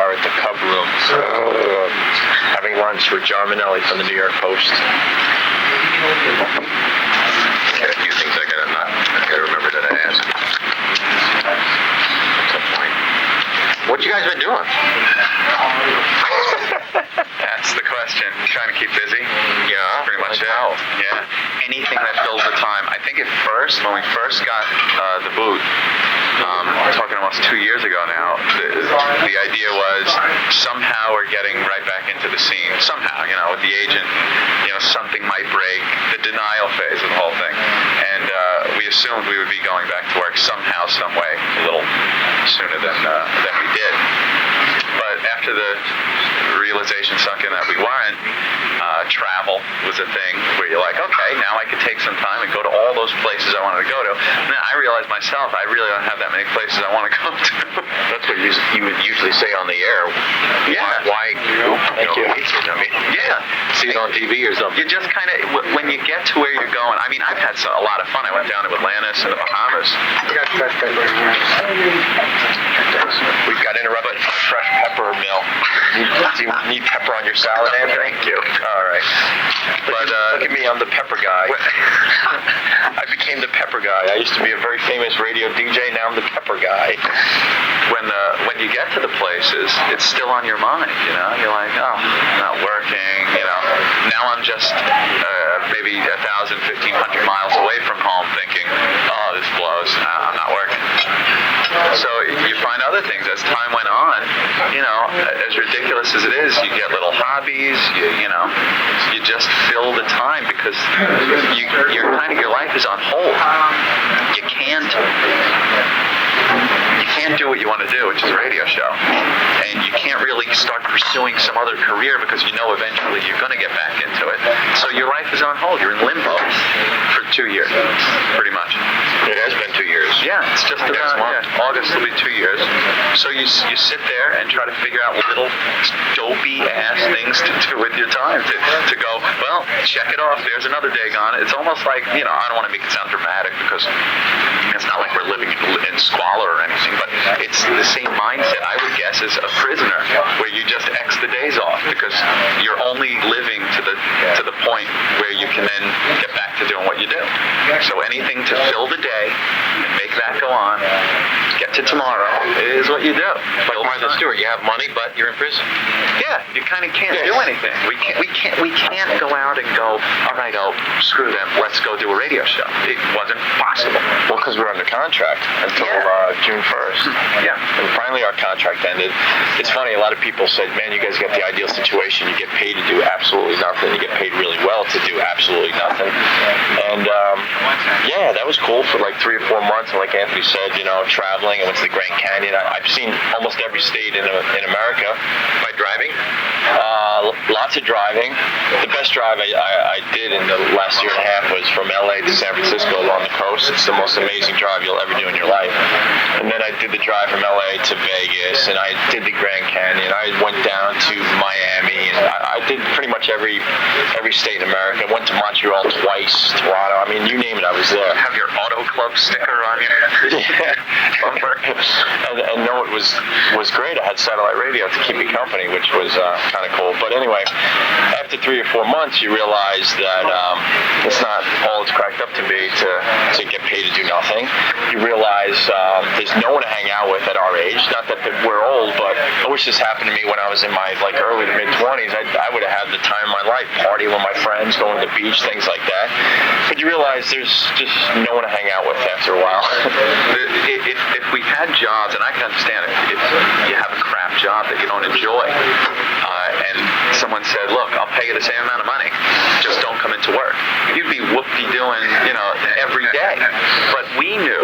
are at the Cub Room, having lunch with Mainelli from the New York Post. Got a few things I gotta remember to ask at some point. What you guys been doing? That's the question. Trying to keep busy. Yeah, Pretty much like it. how? Yeah. Anything that fills the time. I think at first, when we first got the boot, talking almost 2 years ago now, the idea was somehow we're getting right back into the scene. Somehow, with the agent, something might break. The denial phase of the whole thing. And we assumed we would be going back to work somehow, some way, a little sooner than we did. But after the realization sunk in that we weren't, travel was a thing where you're like, okay, now I could take some time and go to all those places I wanted to go to. And then I realized myself, I really don't have that many places I want to go to. That's what you would usually say on the air. Yeah. Why? Thank you. Yeah. See it on TV or something. You just kind of, when you get to where you're going, I mean, I've had a lot of fun. I went down to Atlantis and the Bahamas. We've got interrupted from a fresh pepper mill. Do you need pepper on your salad, Anthony? Thank you. All right. But look at me, I'm the pepper guy. I became the pepper guy. I used to be a very famous radio DJ. Now I'm the pepper guy. When you get to the places, it's still on your mind. You're like, oh, not working. Now I'm just maybe 1,000, 1,500 miles away from home, thinking, oh, this blows. I'm not working. So you find other things as time went on. As ridiculous as it is, you get little hobbies. You just fill the time because your life is on hold. You can't do what you want to do, which is a radio show, and you can't really start pursuing some other career because eventually you're going to get back into it. So your life is on hold. You're in limbo for 2 years, pretty much. It has been 2 years. Yeah, it's just Next month. August will be 2 years. So you sit there and try to figure out little dopey ass things to do with your time to go, well, check it off. There's another day gone. It's almost like, I don't want to make it sound dramatic because it's not like we're living in squalor or anything, but it's the same mindset, I would guess, as a prisoner, where you just X the days off because you're only living to the point where you can then get back to doing what you do. So anything to fill the day and make that go on, get to tomorrow, is what you do. Like Martha Stewart, you have money, but you're in prison. Yeah, you kind of can't do anything. We can't go out and go, all right, screw them, let's go do a radio show. It wasn't possible. Well, because we're under contract until June 1st. Yeah. And finally our contract ended. It's funny, a lot of people said, man, you guys got the ideal situation. You get paid to do absolutely nothing. You get paid really well to do absolutely nothing. And that was cool for like 3 or 4 months. And like Anthony said, traveling. I went to the Grand Canyon. I've seen almost every state in America. By driving? Lots of driving. The best drive I did in the last year and a half was from LA to San Francisco along the coast. It's the most amazing drive you'll ever do in your life. And then I did the drive from LA to Vegas, and I did the Grand Canyon. I went down to Miami, and I did pretty much every state in America. I went to Montreal twice, Toronto. I mean, you name it, I was there. Have your Auto Club sticker on your bumper. And no, it was great. I had satellite radio to keep me company, which was kind of cool. But anyway, after 3 or 4 months, you realize that it's not all it's cracked up to be to get paid to do nothing. You realize there's no one to hang out with at our age. Not that we're old, but I wish this happened to me when I was in my early to mid 20s. I would have had the time of my life, party with my friends, going to the beach, things like that. But you realize there's just no one to hang out with after a while. If we had jobs, and I can understand if you have a crap job that you don't enjoy, and someone said, look, I'll pay you the same amount of money, just don't come into work, you'd be whoop-de-doing, every day. But we knew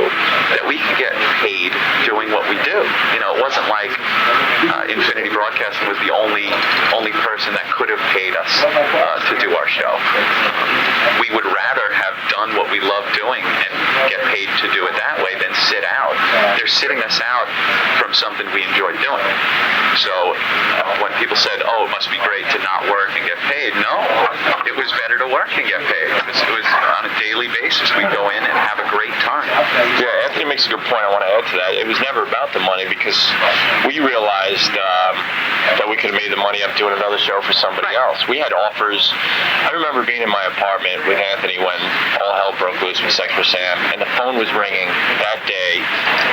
that we could get paid doing what we do. It wasn't like Infinity Broadcasting was the only person that could have paid us to do our show. We would rather have done what we love doing and get paid to do it that way than sit out. They're sitting us out from something we enjoy doing. So when people said, oh, it must be great to not work and get paid, no, it was better to work and get paid. It was on a daily basis. We'd go in and have a great time. Yeah, Anthony makes a good point. I want to add to that. It was never about the money because we realized that we could have made the money up doing another show for somebody else. We had offers. I remember being in my apartment with Anthony when all hell broke loose with Sex for Sam, and the phone was ringing that day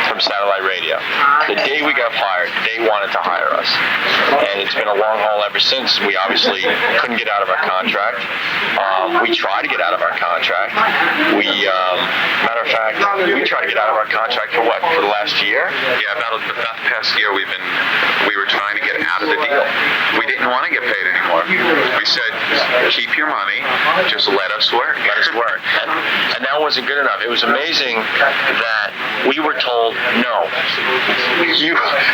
from satellite radio. The day we got fired, they wanted to hire us. And it's been a long haul ever since. We obviously couldn't get out of our contract. We tried to get out of our contract. Matter of fact, we tried to get out of our contract for what? For the last year? Yeah, about the past year we were trying to get out of the deal. We didn't want to get paid anymore. We said, keep your money, just let us work. Let us work. And that wasn't good enough. It was amazing that we were told no.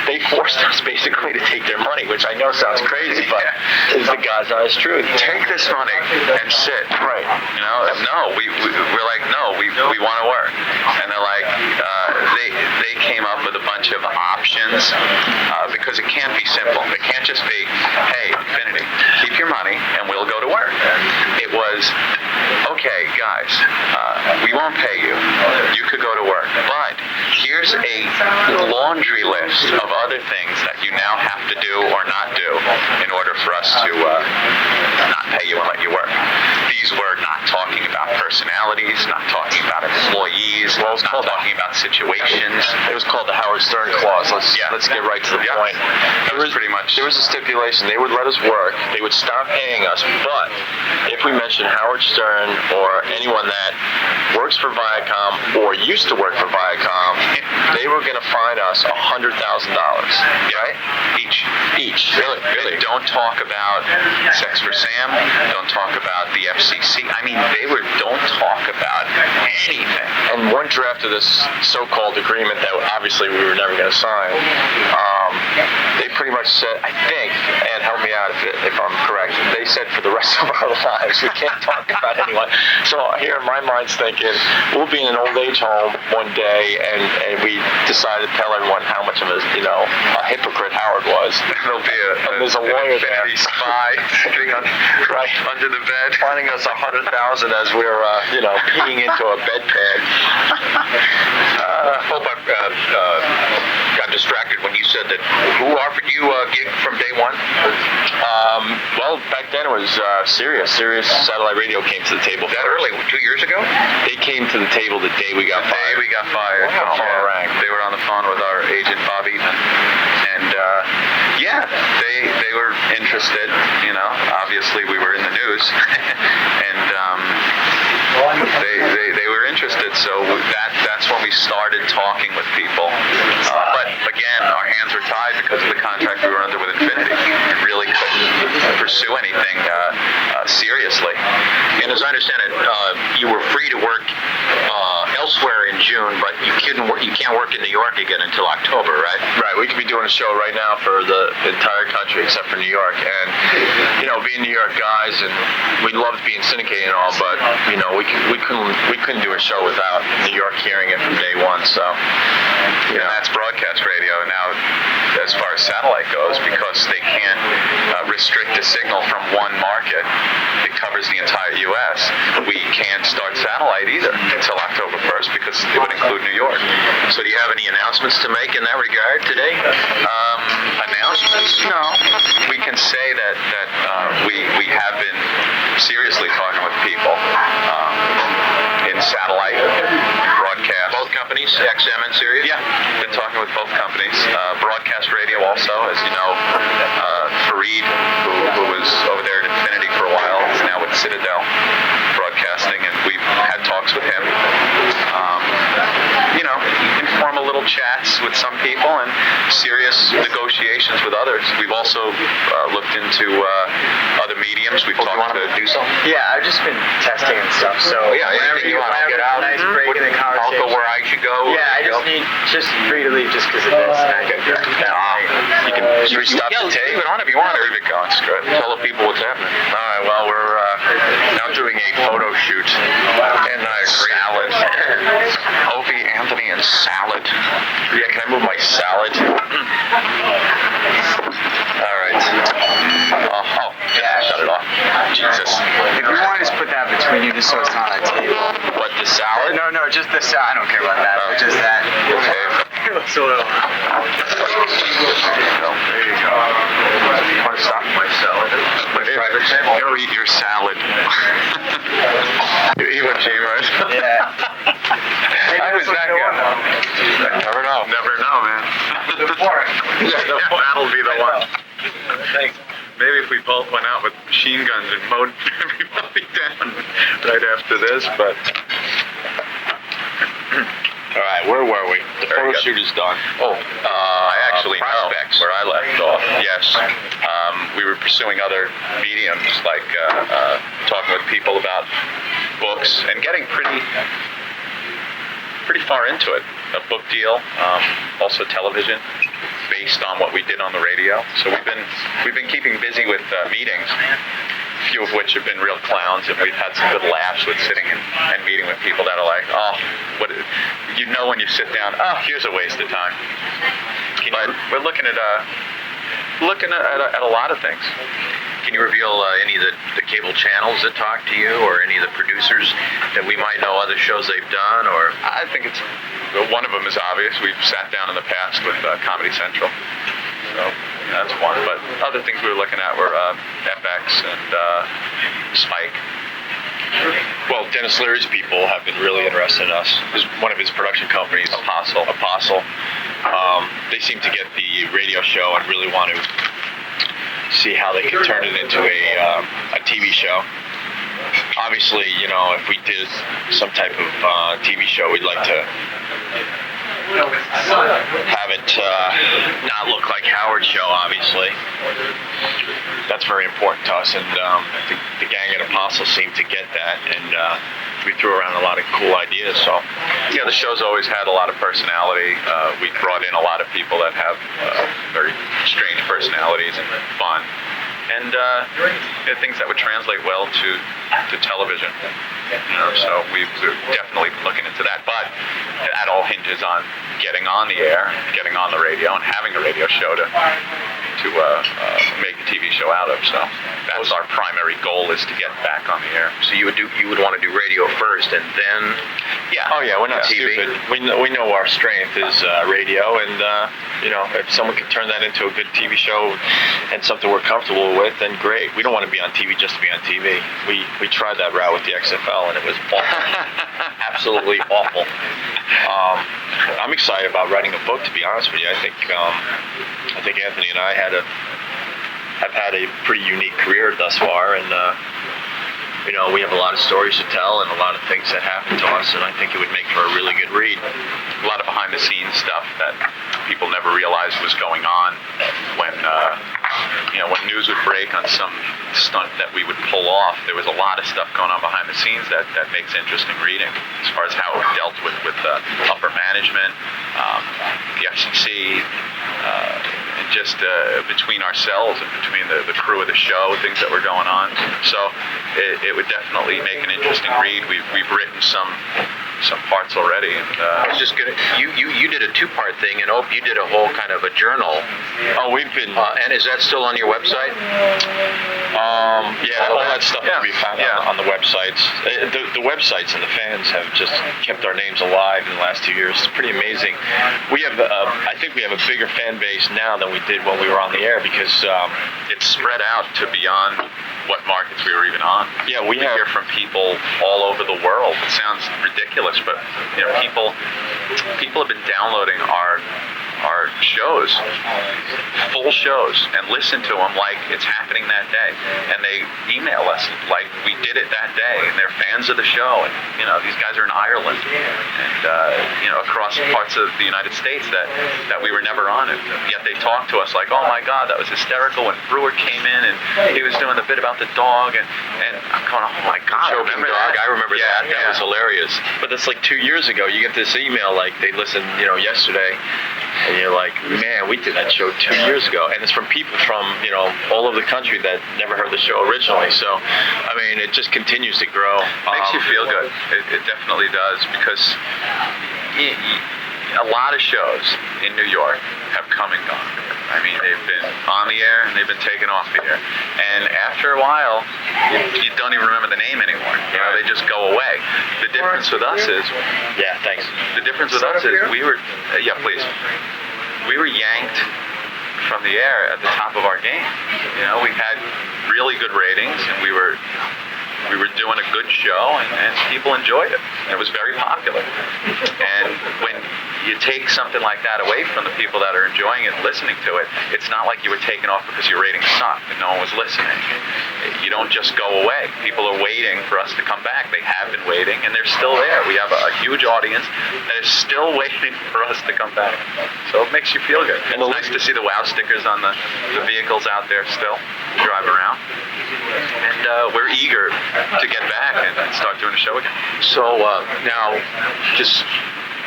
They forced us basically to take their money, which I know sounds crazy, but is the God's honest truth. Take this money and sit. Right. You know, no, we're like, no, we want to work. And they're like, they came up with a bunch of options because it can't be simple. It can't just be, hey, Infinity, keep your money and we'll go to work. It was, okay, guys, we won't pay you. You could go to work. But here's a laundry list of other things that you now have to do or not do in order for us to not pay you and let you work. These were not talking about personalities, not talking about employees, not talking about situations. It was called the Howard Stern clause. Let's get right to the point. There was a stipulation. They would let us work. They would stop paying us, but if we mentioned Howard Stern or anyone that works for Viacom or used to work for Viacom, they were going to fine us $100,000. Right? Each. Really. Don't talk about Sex for Sam. Don't talk about the FCC. I mean, don't talk about anything. And one draft of this so-called agreement that obviously we were never going to sign, they pretty much said, I think, and help me out if I'm correct, they said for the rest of our lives we can't talk about anyone. So here my mind's thinking, we'll be in an old age home one day and we decided to tell everyone how much of a hypocrite Howard was. There'll be there's a lawyer there, spy sitting under the bed, finding us $100,000 as we're peeing into a bedpan. Hope I got distracted when you said that. Who offered you a gig from day one? Well, back then it was Sirius. Sirius Satellite Radio came to the table. That early, 2 years ago? They came to the table the day we got fired. Wow. The phone rang. They were on the phone with our agent Bob Eaton, and they were interested. You know, obviously we were in the news, and they were interested. So that's when we started talking with people. But again, our hands were tied because of the contract we were under with Infinity. We really couldn't pursue anything seriously. And as I understand it, you were free to work elsewhere in June, but you can't work in New York again until October, right? Right. We could be doing a show right now for the entire country except for New York. And being New York guys, and we loved being syndicated and all, but we couldn't do a show without New York hearing it from day one. So and that's broadcast radio. Now, as far as satellite goes, because they can't restrict the signal from one market, it covers the entire U.S. We can't start satellite either until October 1st because it would include New York. So do you have any announcements to make in that regard today? Announcements? No. We can say that we have been seriously talking with people in satellite, broadcast. Both companies, XM and Sirius? Yeah, been talking with both companies. Broadcast radio also, as you know, Fareed, who was over there at Infinity for a while, is now with Citadel Broadcasting, and we've had talks with him. Informal little chats with some people and serious negotiations with others. We've also looked into other mediums. We've talked to do something. Yeah, I've just been testing and stuff. So whenever you want to get out, nice break in the conversation. I'll go where I should go. Yeah, I just need free to leave just because of this. you can restop the tape. Leave it on if you want. Leave it going. Screw it. Tell the people what's happening. All right. Well, we're now doing a photo shoot. And salad. Opie, Anthony, and salad. Yeah, can I move my salad? All right. Shut it off. Jesus. If you want to just put that between you just so it's not on a table. What, the salad? No, just the salad. I don't care about that, but just that. Okay. Let's hold it on. There you go. There you go. That'll be the one. Thanks. Maybe if we both went out with machine guns and mowed everybody down right after this, but All right, where were we? The Very photo good. shoot is done. I actually prospects. know where I left off. Yes, we were pursuing other mediums, like talking with people about books and getting pretty far into it. A book deal, also television, based on what we did on the radio. So we've been keeping busy with meetings, a few of which have been real clowns, and we've had some good laughs with sitting and meeting with people that are like, oh, you know when you sit down, oh, here's a waste of time. But we're looking at a lot of things. Can you reveal any of the cable channels that talk to you, or any of the producers that we might know other shows they've done? Or I think one of them is obvious. We've sat down in the past with Comedy Central, so that's one. But other things we were looking at were FX and Spike. Well, Dennis Leary's people have been really interested in us. One of his production companies, Apostle. They seem to get the radio show and really want to see how they can turn it into a TV show. Obviously, you know, if we did some type of TV show, we'd like to have it not look like Howard's show, obviously. That's very important to us, and the gang at Apostle seemed to get that, and we threw around a lot of cool ideas. So, Yeah, the show's always had a lot of personality. We brought in a lot of people that have very strange personalities and fun, and things that would translate well to television. You know, so we're definitely looking into that. But that all hinges on getting on the air, getting on the radio, and having a radio show to make a TV show out of. So that's our primary goal, is to get back on the air. so you would want to do radio first, and then oh yeah, we're not TV. stupid. We know our strength is radio, and you know, if someone could turn that into a good TV show and something we're comfortable with, then great. We don't want to be on TV just to be on TV. We tried that route with the XFL, and it was awful. Absolutely awful. I'm excited about writing a book, to be honest with you. I think Anthony and I have had a pretty unique career thus far, and you know, we have a lot of stories to tell and a lot of things that happened to us, and I think it would make for a really good read. A lot of behind-the-scenes stuff that people never realized was going on when when news would break on some stunt that we would pull off. There was a lot of stuff going on behind the scenes that makes interesting reading, as far as how it dealt with upper management, the FCC, and just between ourselves and between the crew of the show, things that were going on. So it would definitely make an interesting read. We've written some parts already, and I was just gonna. You did a two-part thing, and you did a whole kind of a journal. Oh, we've been And is that still on your website? yeah, all that stuff can be found Yeah. on the websites. The websites and the fans have just kept our names alive in the last 2 years. It's pretty amazing. We have, I think we have a bigger fan base now than we did when we were on the air, because it's spread out to beyond what markets we were even on. Yeah, we have- hear from people all over the world. It sounds ridiculous, but you know, people have been downloading our shows, full shows, and listen to them like it's happening that day. And they email us like we did it that day, and they're fans of the show. And you know, these guys are in Ireland, and across parts of the United States that we were never on, and yet they talk to us like, oh my God, that was hysterical when Brewer came in and he was doing the bit about the dog, and I'm going, oh my God, Choking remember dog. that? I remember that. That was hilarious. But that's like 2 years ago. You get this email like they listened, yesterday, and you're like, man, we did that show 2 years ago, and it's from people from all over the country that never heard the show originally. So, I mean, it just continues to grow. Makes you feel good. It definitely does, because a lot of shows in New York have come and gone. I mean, they've been on the air and they've been taken off the air. And after a while, you don't even remember the name anymore. They just go away. The difference with us is, Yeah, thanks. the difference with us is we were, please. We were yanked from the air at the top of our game. We had really good ratings, and we were doing a good show, and people enjoyed it. It was very popular. And when you take something like that away from the people that are enjoying it and listening to it. It's not like you were taken off because your ratings sucked and no one was listening. You don't just go away. People are waiting for us to come back. They have been waiting, and they're still there. We have a huge audience that is still waiting for us to come back. So it makes you feel good. And it's nice to see the wow stickers on the vehicles out there still drive around. And we're eager to get back and start doing the show again. So now, just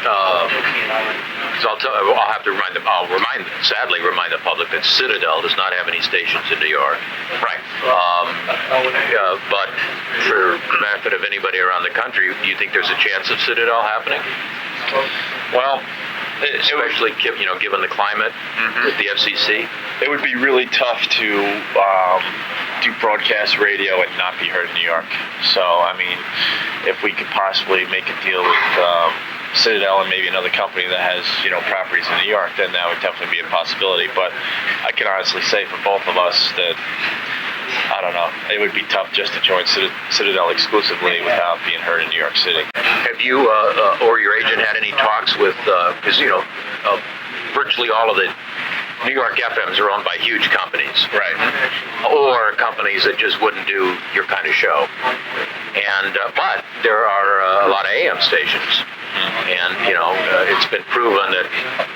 so I'll have to sadly remind the public that Citadel does not have any stations in New York. Right. But for the benefit of anybody around the country, do you think there's a chance of Citadel happening? Well, Especially given the climate with the FCC? it would be really tough to do broadcast radio and not be heard in New York. So, I mean, if we could possibly make a deal with Citadel and maybe another company that has, properties in New York, then that would definitely be a possibility. But I can honestly say for both of us that, I don't know, it would be tough just to join Citadel exclusively without being heard in New York City. Have you or your agent had any talks with, because, virtually all of the New York FMs are owned by huge companies. Right. Or companies that just wouldn't do your kind of show. And but there are a lot of AM stations. And, it's been proven that,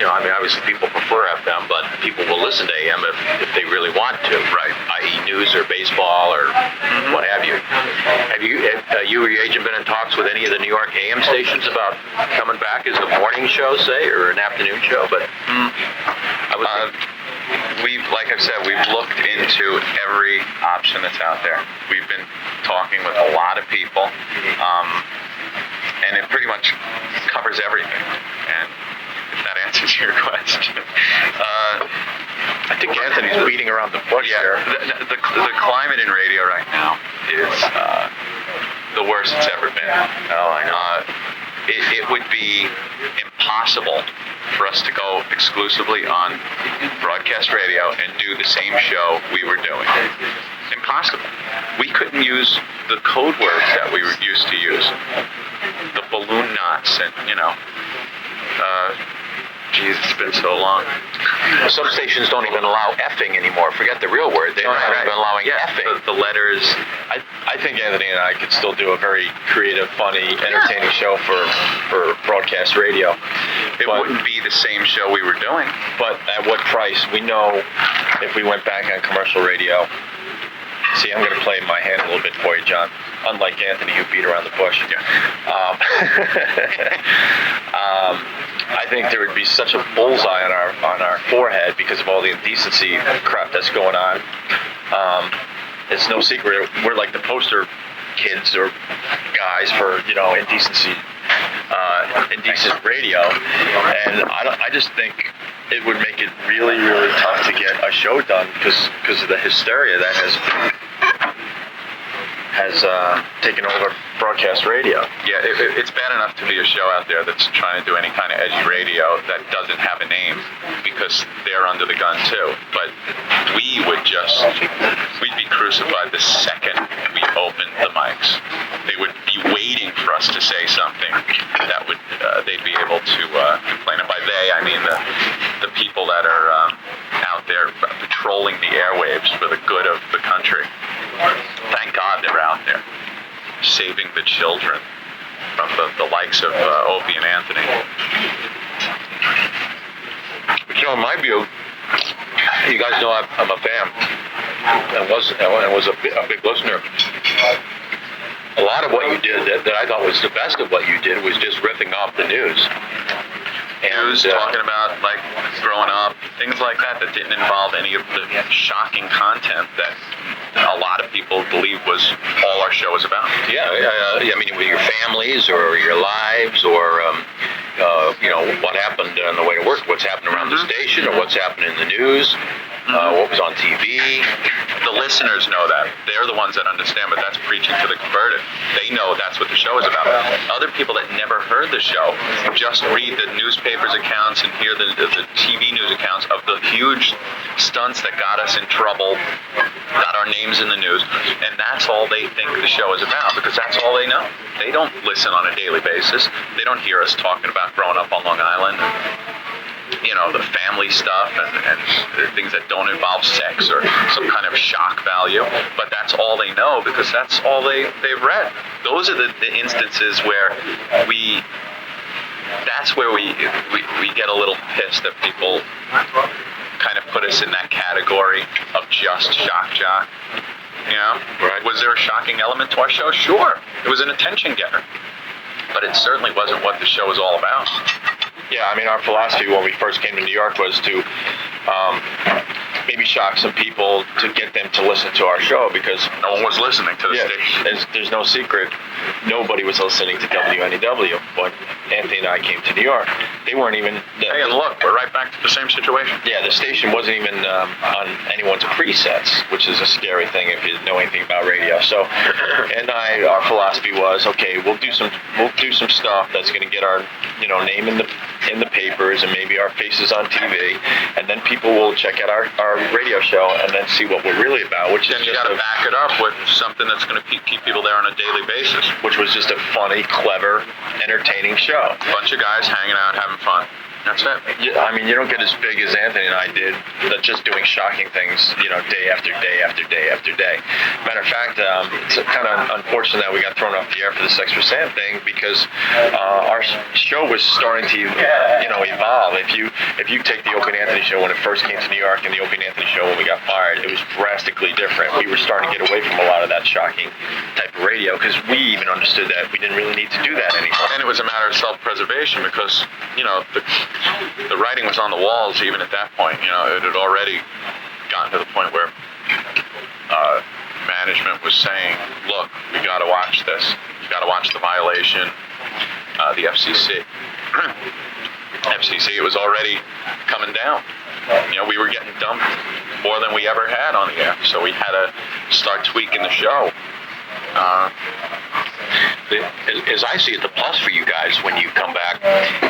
obviously people prefer FM, but people will listen to AM if they really want to, right? I.e. news or baseball or what have you. Have you or your agent been in talks with any of the New York AM stations about coming back as a morning show, say, or an afternoon show? But I would think like I've said, we've looked into every option that's out there. We've been talking with a lot of people. And it pretty much covers everything. And if that answers your question. I think Anthony's beating around the bush here. The climate in radio right now is the worst it's ever been. Oh, I know. It would be impossible for us to go exclusively on broadcast radio and do the same show we were doing. Impossible. We couldn't use the code words that we were used to use. The balloon knots and, geez, it's been so long. Some stations don't even allow effing anymore. Forget the real word. They're not even allowing effing. The letters. I think Anthony and I could still do a very creative, funny, entertaining show for broadcast radio. It wouldn't be the same show we were doing. But at what price? We know if we went back on commercial radio. See, I'm going to play my hand a little bit for you, John. Unlike Anthony, who beat around the bush. Yeah. I think there would be such a bullseye on our forehead because of all the indecency crap that's going on. It's no secret we're like the poster kids or guys for indecency, indecent radio, and I just think it would make it really, really tough to get a show done because of the hysteria that has taken over broadcast radio. Yeah, it's bad enough to be a show out there that's trying to do any kind of edgy radio that doesn't have a name because they're under the gun too. But we'd be crucified the second we opened the mics. They would be waiting for us to say something that would they'd be able to complain. And by they, I mean the people that are out there patrolling the airwaves for the good of the country. Thank God they're out there saving the children from the likes of Opie and Anthony. But in my view, you guys know I'm a fan and was a big listener. A lot of what you did that I thought was the best of what you did was just riffing off the news. News, talking about like growing up, things like that didn't involve any of the shocking content that a lot of people believe was all our show was about. Yeah. I mean, with your families or your lives or what happened on the way to work, what's happened around the station or what's happened in the news. what was on TV. The listeners know that. They're the ones that understand, but that's preaching to the converted. They know that's what the show is about. Other people that never heard the show just read the newspapers accounts and hear the TV news accounts of the huge stunts that got us in trouble, got our names in the news, and that's all they think the show is about, because that's all they know. They don't listen on a daily basis. They don't hear us talking about growing up on Long Island, the family stuff and things that don't involve sex or some kind of shock value. But that's all they know, because that's all they've read. Those are the instances where we get a little pissed that people kind of put us in that category of just shock jock. Right. Was there a shocking element to our show? Sure. It was an attention getter. But it certainly wasn't what the show was all about. Yeah, I mean, our philosophy when we first came to New York was to maybe shock some people to get them to listen to our show, because no one was listening to the station. There's no secret. Nobody was listening to WNEW when Anthony and I came to New York. They weren't even... Hey, and look, we're right back to the same situation. Yeah, the station wasn't even on anyone's presets, which is a scary thing if you know anything about radio. So, our philosophy was, okay, we'll do some stuff that's going to get our name in the papers and maybe our faces on TV, and then people will check out our radio show and then see what we're really about, which is you got to back it up with something that's going to keep people there on a daily basis. Which was just a funny, clever, entertaining show. Bunch of guys hanging out, having fun. That's it. I mean, you don't get as big as Anthony and I did, just doing shocking things, day after day after day after day. Matter of fact, it's kind of unfortunate that we got thrown off the air for the Sex for Sam thing, because our show was starting to, evolve. If you take the Opie and Anthony show when it first came to New York and the Opie and Anthony show when we got fired, it was drastically different. We were starting to get away from a lot of that shocking type of radio, because we even understood that we didn't really need to do that anymore. And it was a matter of self-preservation, because, the writing was on the walls even at that point. It had already gotten to the point where management was saying, look, we got to watch this. You got to watch the violation, the FCC. FCC, it was already coming down. We were getting dumped more than we ever had on the air. So we had to start tweaking the show. As I see it, the plus for you guys when you come back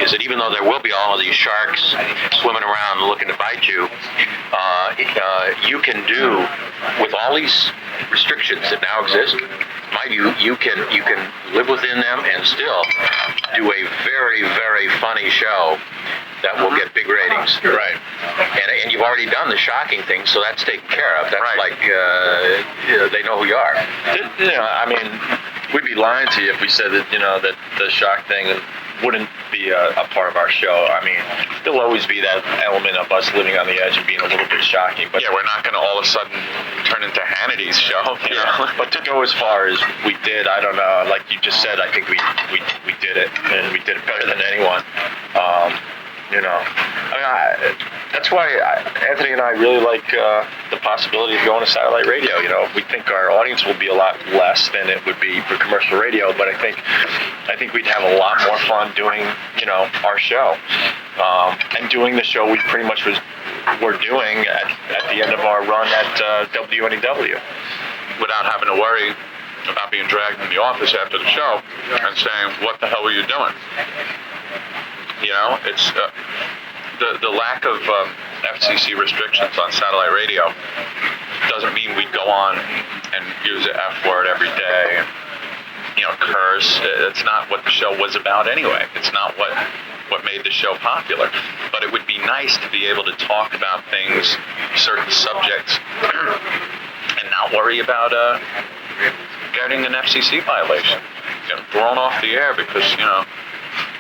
is that even though there will be all of these sharks swimming around looking to bite you, you can do, with all these restrictions that now exist, you can live within them and still do a very, very funny show that will get big ratings. Right. And you've already done the shocking thing, so that's taken care of. That's right. They know who you are. I mean, we'd be lying to you if we said that, that the shock thing wouldn't be a part of our show. I mean, there'll always be that element of us living on the edge and being a little bit shocking. But yeah, we're not going to all of a sudden turn into Hannity's show. You know? But to go as far as we did, I don't know. Like you just said, I think we did it, and we did it better than anyone. That's why Anthony and I really like the possibility of going to satellite radio. We think our audience will be a lot less than it would be for commercial radio, but I think we'd have a lot more fun doing, our show, and doing the show we pretty much were doing at the end of our run at WNEW, without having to worry about being dragged in the office after the show and saying, "What the hell were you doing?" It's the lack of FCC restrictions on satellite radio doesn't mean we go on and use the F word every day and curse. It's not what the show was about anyway. It's not what made the show popular. But it would be nice to be able to talk about things, certain subjects, and not worry about getting an FCC violation, getting thrown off the air because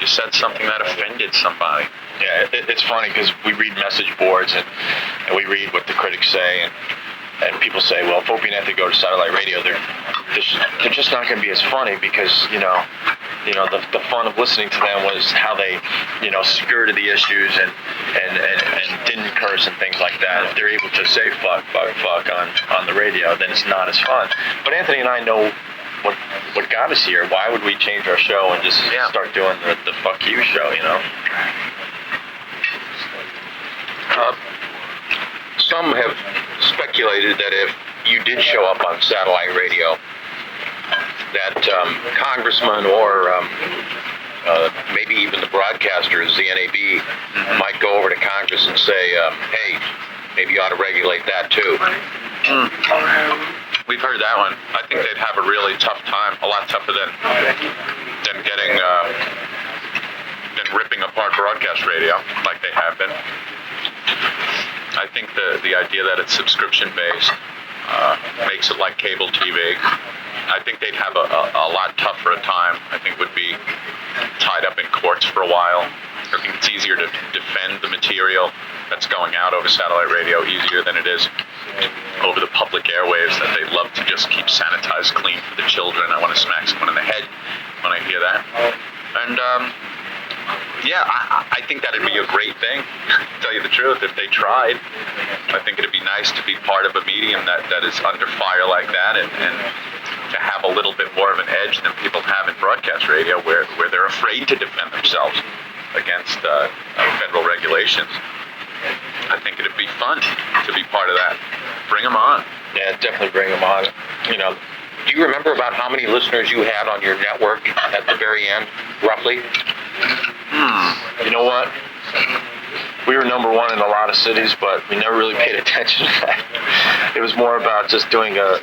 you said something that offended somebody. Yeah, it's funny because we read message boards and we read what the critics say, and people say, well, if Opie and Anthony go to satellite radio, they're just not going to be as funny because the fun of listening to them was how they skirted the issues and didn't curse and things like that. If they're able to say fuck on the radio, then it's not as fun. But Anthony and I know what got us here. Why would we change our show and just start doing the fuck you show, some have speculated that if you did show up on satellite radio, that congressmen or maybe even the broadcasters, the NAB, might go over to Congress and say, hey, maybe you ought to regulate that too. We've heard that one. I think they'd have a really tough time, a lot tougher than getting than ripping apart broadcast radio like they have been. I think the idea that it's subscription based makes it like cable TV. I think they'd have a lot tougher a time. I think would be tied up in courts for a while. I think it's easier to defend the material that's going out over satellite radio easier than it is over the public airwaves that they love to just keep sanitized clean for the children. I want to smack someone in the head when I hear that. And yeah, I think that'd be a great thing, to tell you the truth, if they tried. I think it'd be nice to be part of a medium that is under fire like that and to have a little bit more of an edge than people have in broadcast radio where they're afraid to defend themselves against federal regulations. I think it'd be fun to be part of that. Bring them on. Yeah, definitely bring them on. You know, do you remember about how many listeners you had on your network at the very end, roughly? You know what? We were number one in a lot of cities, but we never really paid attention to that. It was more about just doing a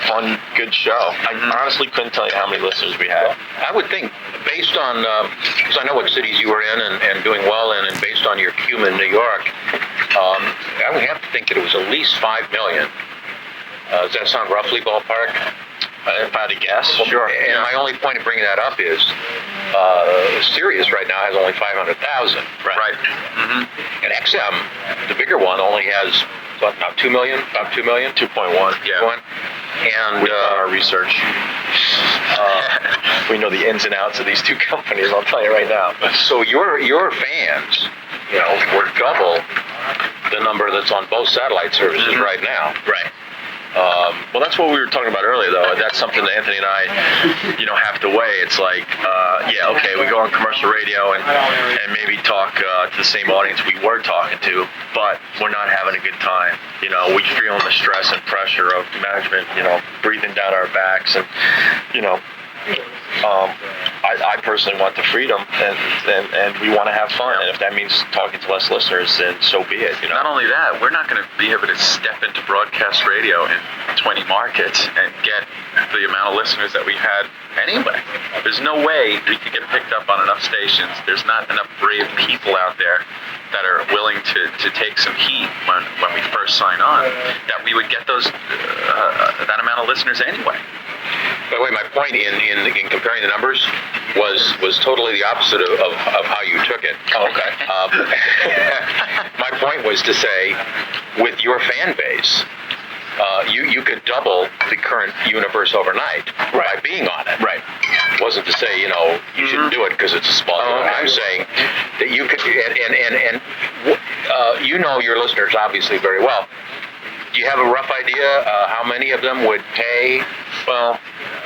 fun, good show. I honestly couldn't tell you how many listeners we had. I would think, based on, because I know what cities you were in and doing well in, and based on your cum in New York, I would have to think that it was at least 5 million. Does that sound roughly ballpark? If I had to guess, sure. And my only point of bringing that up is Sirius right now has only 500,000. Right. And XM, the bigger one, only has, what, now 2 million? About 2 million? 2.1. Yeah. And We've done our research. We know the ins and outs of these two companies, I'll tell you right now. so your fans, you know, were double the number that's on both satellite services right now. Right. Well, that's what we were talking about earlier, though. That's something that Anthony and I, have to weigh. It's like, yeah, okay, we go on commercial radio and maybe talk to the same audience we were talking to, but we're not having a good time. We feeling the stress and pressure of management, breathing down our backs, and I personally want the freedom, and we want to have fun. And if that means talking to less listeners, then so be it. Not only that, we're not going to be able to step into broadcast radio in 20 markets and get the amount of listeners that we had anyway. There's no way we could get picked up on enough stations. There's not enough brave people out there that are willing to take some heat when we first sign on, that we would get those that amount of listeners anyway. By the way, my point in comparing the numbers was totally the opposite of how you took it. Oh, okay. My point was to say, with your fan base, you could double the current universe overnight by being on it. Right. It wasn't to say, you shouldn't do it because it's a small. Okay. I'm saying that you could, and your listeners obviously very well. Do you have a rough idea how many of them would pay? Well,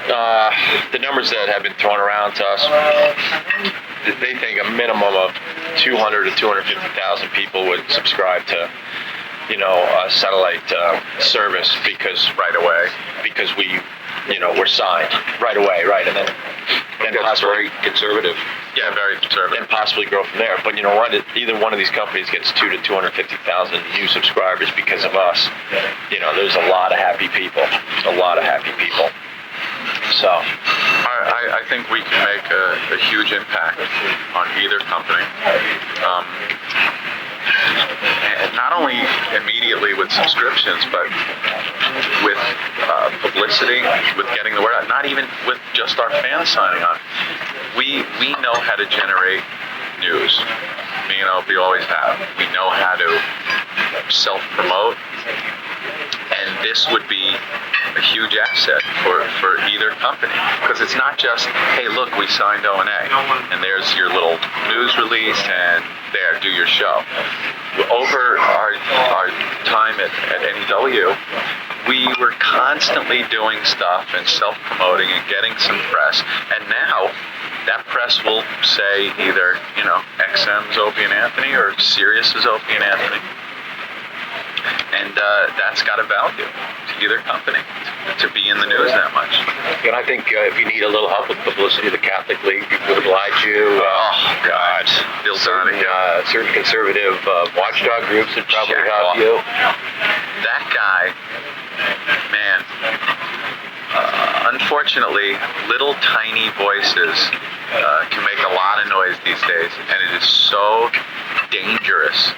the numbers that have been thrown around to us, they think a minimum of 200 to 250,000 people would subscribe to, a satellite service because we're signed right away, right, and then that's very conservative. Yeah, very conservative. And possibly grow from there. But you know what? Either one of these companies gets 200 to 250,000 new subscribers because of us. There's a lot of happy people. So, I think we can make a huge impact on either company. And not only immediately with subscriptions, but with publicity, with getting the word out, not even with just our fans signing on. We know how to generate news. Me and Opie always have. We know how to self-promote, and this would be a huge asset for either company, because it's not just, hey, look, we signed O&A, and there's your little news release, and there, do your show. Over our time at NEW, we were constantly doing stuff and self-promoting and getting some press, and now that press will say either, XM's Opie and Anthony or Sirius's Opie and Anthony. And that's got a value to either company to be in the news that much. And I think if you need a little help with publicity, the Catholic League would oblige you. Oh, God. Bill Certain conservative watchdog groups would probably help you. That guy, man, unfortunately, little tiny voices can make a lot of noise these days, and it is so dangerous.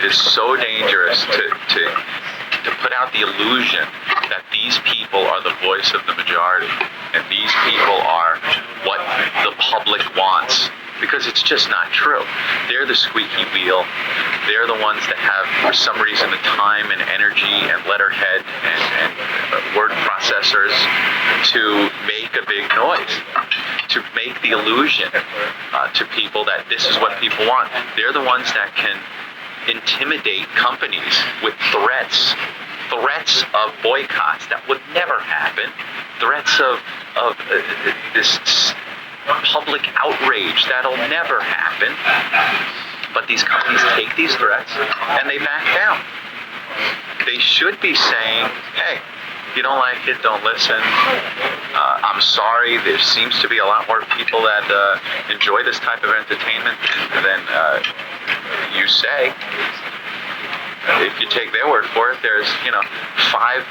It is so dangerous to put out the illusion that these people are the voice of the majority, and these people are what the public wants, because it's just not true. They're the squeaky wheel. They're the ones that have, for some reason, the time and energy and letterhead and word processors to make a big noise, to make the illusion to people that this is what people want. They're the ones that can intimidate companies with threats of boycotts that would never happen, threats of this public outrage that'll never happen. But these companies take these threats and they back down. They should be saying, hey, you don't like it, don't listen. I'm sorry, there seems to be a lot more people that enjoy this type of entertainment than you say. If you take their word for it, there's 5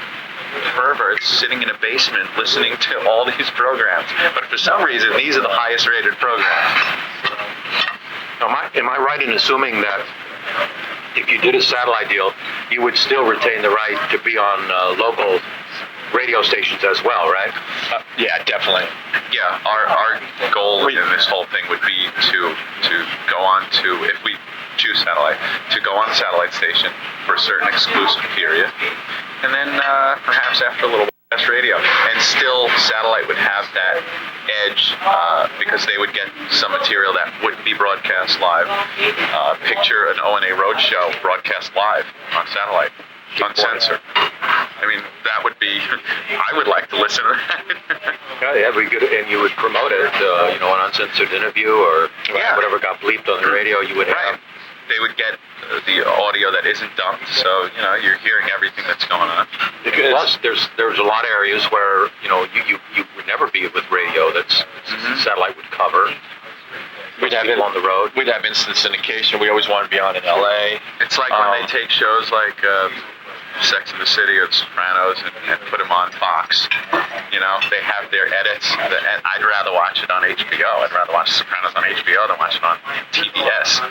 perverts sitting in a basement listening to all these programs. But for some reason, these are the highest rated programs. Am I right in assuming that if you did a satellite deal, you would still retain the right to be on local radio stations as well, right? Yeah, definitely. Yeah, our goal in this whole thing would be to go on to, if we choose satellite, to go on a satellite station for a certain exclusive period, and then perhaps after a little while, radio. And still, satellite would have that edge because they would get some material that wouldn't be broadcast live. Picture an O&A Roadshow broadcast live on satellite, uncensored. I mean, that would be, I would like to listen to that. Yeah, that'd be good. And you would promote it, an uncensored interview or whatever got bleeped on the radio, you would have. They would get the audio that isn't dumped, so you're hearing everything that's going on. Plus, there's a lot of areas where you would never be with radio that's satellite would cover. We'd have people on the road. We'd have instant syndication. We always wanted to be on in LA. It's like when they take shows like Sex and the City or The Sopranos and put them on Fox. They have their edits, and I'd rather watch it on HBO. I'd rather watch The Sopranos on HBO than watch it on TBS.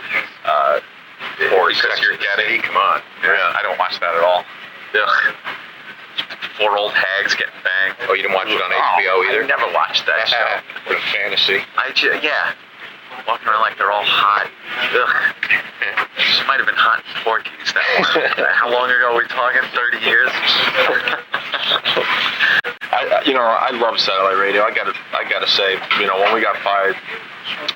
Or because you're getting, come on. Yeah, I don't watch that at all. Ugh. 4 old hags getting banged. Oh, you didn't watch it on HBO either? I never watched that show. What a fantasy. Walking around like they're all hot. Ugh. This might have been hot in Porky's. How long ago are we talking? 30 years? I love satellite radio. I gotta say, when we got fired,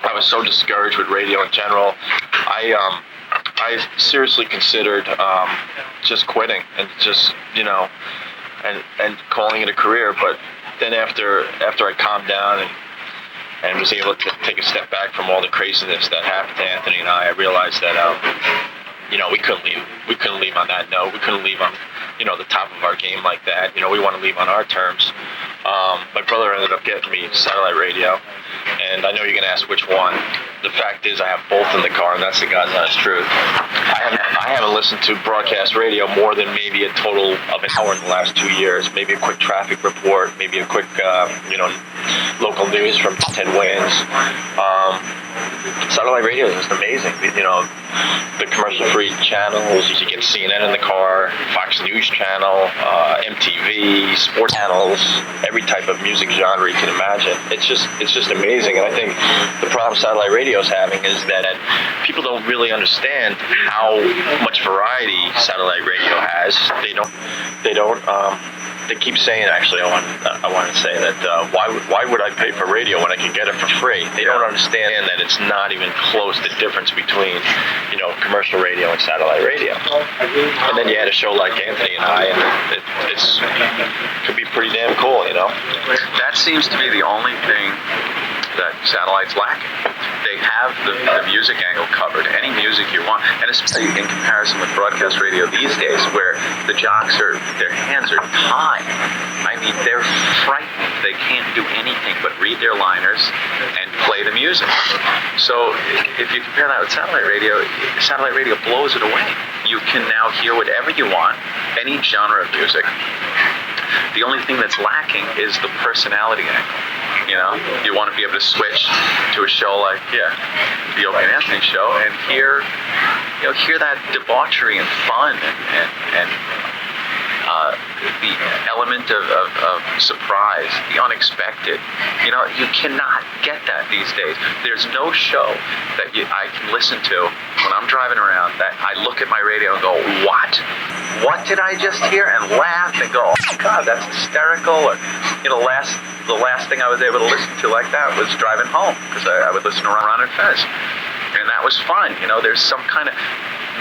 I was so discouraged with radio in general. I seriously considered just quitting and just and calling it a career. But then after I calmed down and was able to take a step back from all the craziness that happened to Anthony and I realized that we couldn't leave. We couldn't leave on that note. We couldn't leave on the top of our game like that. We want to leave on our terms. My brother ended up getting me satellite radio, and I know you're going to ask which one. The fact is I have both in the car, and that's the God's honest truth. I haven't listened to broadcast radio more than maybe a total of an hour in the last 2 years. Maybe a quick traffic report, maybe a quick local news from 10 Winds. Satellite radio is just amazing. The commercial-free channels. You get CNN in the car, Fox News Channel, MTV, sports channels, every type of music genre you can imagine. It's just amazing. And I think the problem satellite radio is having is that people don't really understand how much variety satellite radio has. They keep saying, actually, I want to say that why would I pay for radio when I can get it for free? They don't understand that it's not even close the difference between commercial radio and satellite radio. And then you had a show like Anthony and I, and it could be pretty damn cool, That seems to be the only thing that satellite's lacking. They have the music angle covered, any music you want, and especially in comparison with broadcast radio these days, where the jocks their hands are tied. I mean, they're frightened. They can't do anything but read their liners and play the music. So if you compare that with satellite radio blows it away. You can now hear whatever you want, any genre of music. The only thing that's lacking is the personality angle. You know, you want to be able to switch to a show like, the Opie and Anthony show, and hear that debauchery and fun and the element of surprise, the unexpected. You know, you cannot get that these days. There's no show that I can listen to when I'm driving around that I look at my radio and go, what? What did I just hear? And laugh and go, oh my God, that's hysterical. Or, the last thing I was able to listen to like that was driving home, because I would listen to Ron and Fez. And that was fun. You know, there's some kind of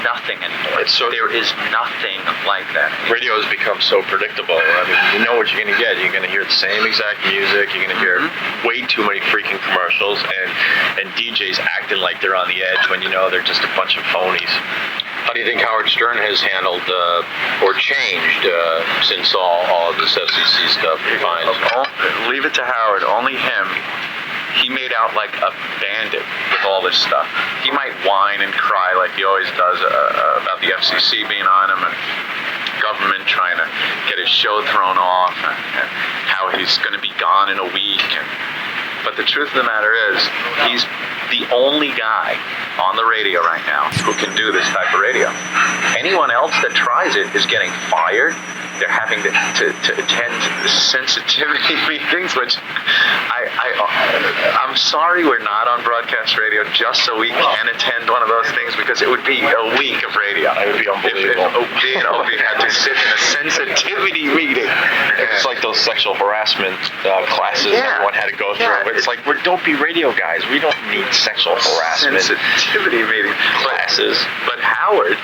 nothing anymore. There is nothing like that. Radio has become so predictable. I mean, you know what you're going to get. You're going to hear the same exact music. You're going to hear way too many freaking commercials, and DJs acting like they're on the edge when you know they're just a bunch of phonies. How do you think Howard Stern has handled or changed since all of this FCC stuff? Leave it to Howard. Only him. He made out like a bandit with all this stuff. He might whine and cry like he always does about the FCC being on him and government trying to get his show thrown off and how he's going to be gone in a week. But the truth of the matter is, he's the only guy on the radio right now who can do this type of radio. Anyone else that tries it is getting fired. They're having to attend sensitivity meetings, which I'm sorry we're not on broadcast radio just so we can attend one of those things, because it would be a week of radio. It would be unbelievable. If Opie had to sit in a sensitivity meeting. It's like those sexual harassment classes everyone had to go through. Yeah. It's like, we're dopey radio guys. We don't need sexual harassment sensitivity meeting classes. But Howard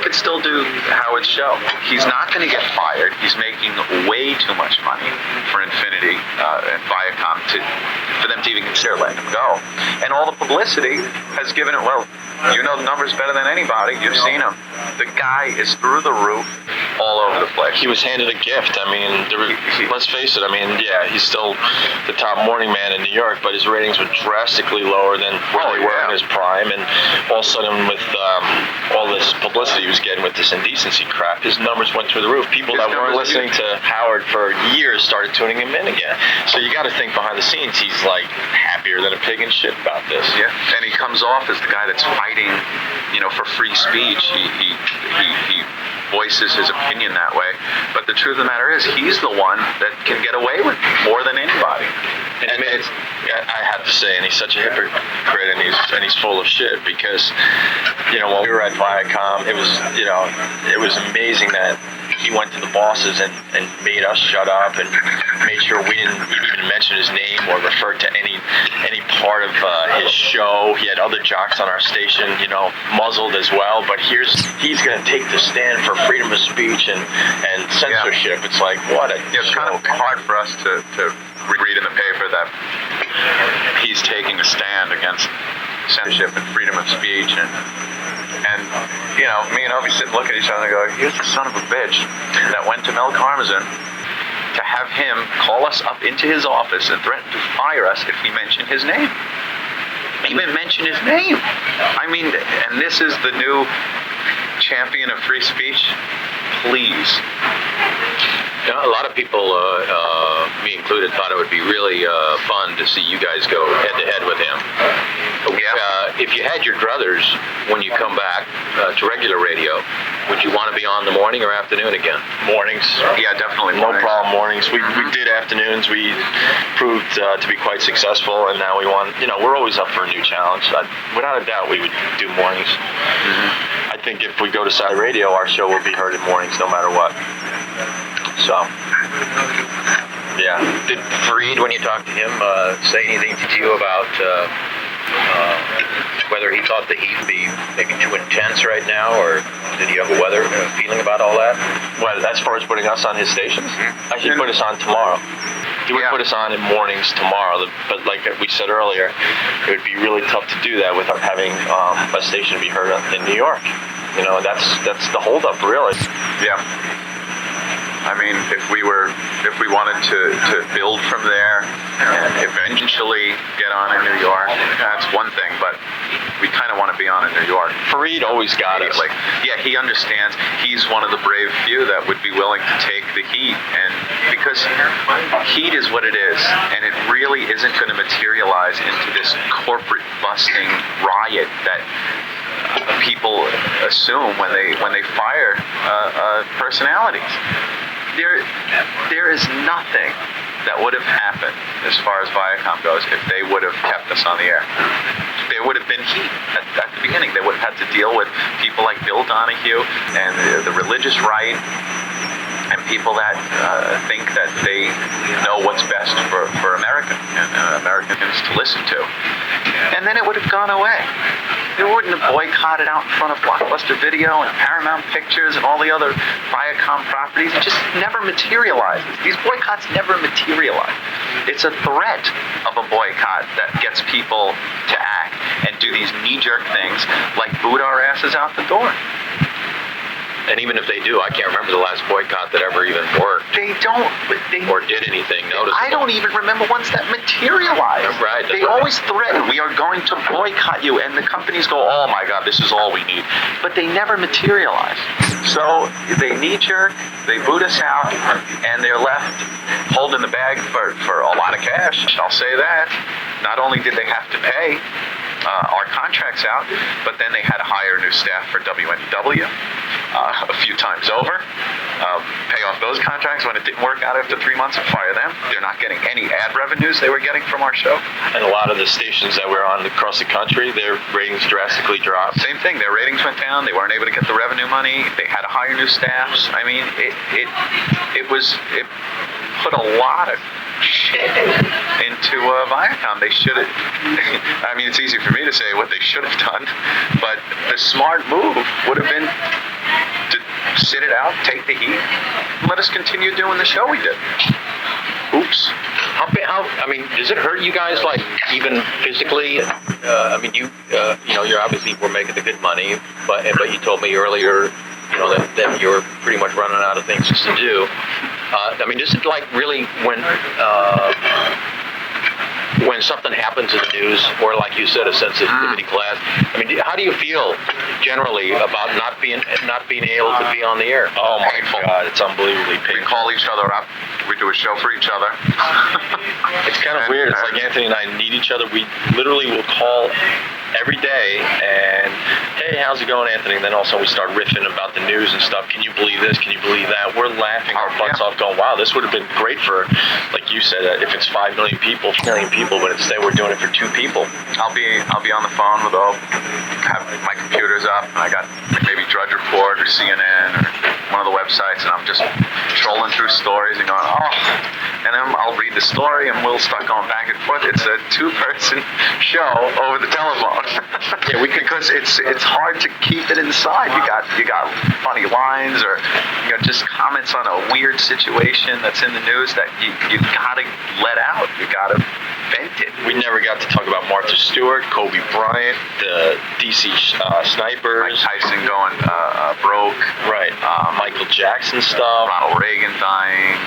could still do Howard's show. He's not going to get fired. He's making way too much money for Infinity and Viacom for them to even consider letting him go. And all the publicity has given it, well, you know the numbers better than anybody. You've seen him. The guy is through the roof all over the place. He was handed a gift. I mean, let's face it. I mean, he's still the top morning man in New York, but his ratings were drastically lower than where they were in his prime. And all of a sudden, with all this publicity he was getting with this indecency crap, his numbers went through the roof. People that weren't listening to Howard for years started tuning him in again. So you got to think behind the scenes, he's like happier than a pig in shit about this. Yeah, and he comes off as the guy that's fighting, for free speech. He voices his opinion that way. But the truth of the matter is, he's the one that can get away with more than anybody. And I have to say, and he's such a hypocrite, and he's full of shit, because, when we were at Viacom, it was amazing that he went to the bosses and made us shut up and made sure we didn't even mention his name or refer to any part of his show. He had other jocks on our station, muzzled as well. But he's going to take the stand for freedom of speech and censorship. Yeah. It's like, what a It's kind of hard for us to read in the paper that he's taking a stand against censorship and freedom of speech. And me and Opie sit and look at each other and go, here's the son of a bitch that went to Mel Karmazin to have him call us up into his office and threaten to fire us if we mention his name. Even mention his name. I mean, and this is the new champion of free speech? Please. A lot of people, me included, thought it would be really fun to see you guys go head-to-head with him. If you had your druthers when you come back to regular radio, would you want to be on the morning or afternoon again? Mornings. Yeah, definitely No problem, mornings. We did afternoons. We proved to be quite successful, and now we want, we're always up for a new challenge. Without a doubt, we would do mornings. I think if we go to side radio, our show will be heard in mornings no matter what. So, yeah. Did Fareed, when you talked to him, say anything to you about whether he thought the heat would be maybe too intense right now, or did he have a feeling about all that? Well, as far as putting us on his stations, I should put us on tomorrow. They would put us on in mornings tomorrow, but like we said earlier, it would be really tough to do that without having a station be heard in New York. You know, that's the holdup, really. Yeah. I mean, if we wanted to build from there and eventually get on in New York, that's one thing, but we kind of want to be on in New York. Fareed always got us. Yeah, he understands. He's one of the brave few that would be willing to take the heat, and because heat is what it is, and it really isn't going to materialize into this corporate busting riot that people assume when they fire personalities. There is nothing that would have happened as far as Viacom goes if they would have kept us on the air. There would have been heat at the beginning. They would have had to deal with people like Bill Donahue and the religious right and people that think that they know what's best for America and Americans to listen to. And then it would have gone away. They wouldn't have boycotted out in front of Blockbuster Video and Paramount Pictures and all the other Viacom properties. It just never materializes. These boycotts never materialize. It's a threat of a boycott that gets people to act and do these knee-jerk things like boot our asses out the door. And even if they do, I can't remember the last boycott that ever even worked. They don't. Or did anything noticeable. I don't even remember ones that materialized. Right. They always threaten, we are going to boycott you. And the companies go, oh my God, this is all we need. But they never materialize. So they knee-jerk, they boot us out, and they're left holding the bag for a lot of cash. I'll say that. Not only did they have to pay our contracts out, but then they had to hire new staff for WNW a few times over, pay off those contracts when it didn't work out after 3 months and fire them. They're not getting any ad revenues they were getting from our show. And a lot of the stations that we're on across the country, their ratings drastically dropped. Same thing, their ratings went down, they weren't able to get the revenue money, they had to hire new staffs. I mean, it put a lot of shit into Viacom. They should have, I mean, it's easy for me to say what they should have done, but the smart move would have been to sit it out, take the heat, and let us continue doing the show we did. Oops. I mean, does it hurt you guys, like, even physically? I mean, you know, you're obviously, we're making the good money, but you told me earlier, you know, that you're pretty much running out of things to do. I mean, does it, like, really, when something happens in the news, or like you said, a sensitivity class, I mean, how do you feel generally about not being able to be on the air? Oh my God, it's unbelievably We painful. call each other up. We do a show for each other. It's kind of weird. It's like Anthony and I need each other. We literally will call every day and, hey, how's it going, Anthony? And then also we start riffing about the news and stuff. Can you believe this? Can you believe that? We're laughing our butts off going, wow, this would have been great for, like you said, if it's 5 million people, but instead we're doing it for 2 people. I'll be on the phone with have my computer's up, and I got maybe Drudge Report or CNN or one of the websites, and I'm just trolling through stories and going, and then I'll read the story, and we'll start going back and forth. It's a 2-person show over the telephone. Yeah, because it's hard to keep it inside. You got funny lines or just comments on a weird situation that's in the news that you gotta let out. You gotta vent it. We never got to talk about Martha Stewart, Kobe Bryant, the DC snipers. Mike Tyson going broke. Right. Michael Jackson stuff. Ronald Reagan dying.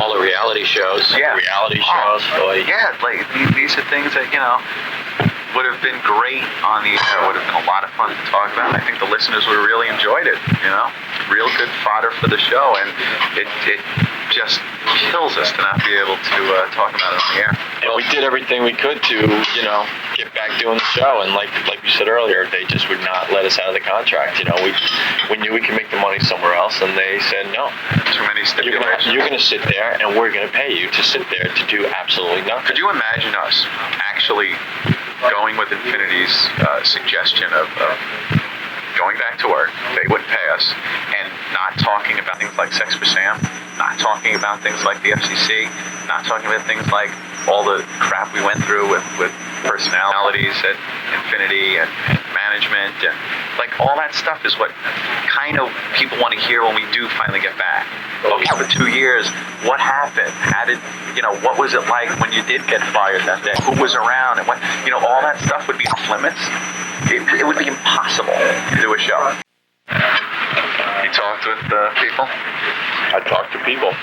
All the reality shows. Yeah. Reality shows. Yeah, like these are things that, would have been great on the air. Would have been a lot of fun to talk about. I think the listeners would have really enjoyed it, Real good fodder for the show, and it just kills us to not be able to talk about it on the air. And we did everything we could to, get back doing the show. And like you said earlier, they just would not let us out of the contract. We knew we could make the money somewhere else, and they said no. Too many stipulations. You're going to sit there, and we're going to pay you to sit there to do absolutely nothing. Could you imagine us actually going with Infinity's suggestion of going back to work, they wouldn't pay us, and not talking about things like Sex for Sam, not talking about things like the FCC, not talking about things like all the crap we went through with personalities at Infinity and micromanagement, and like all that stuff is what kind of people want to hear when we do finally get back. Okay, for 2 years, what happened? How did, what was it like when you did get fired that day? Who was around? And what, all that stuff would be off limits. It would be impossible to do a show. You talked with people? I talk to people.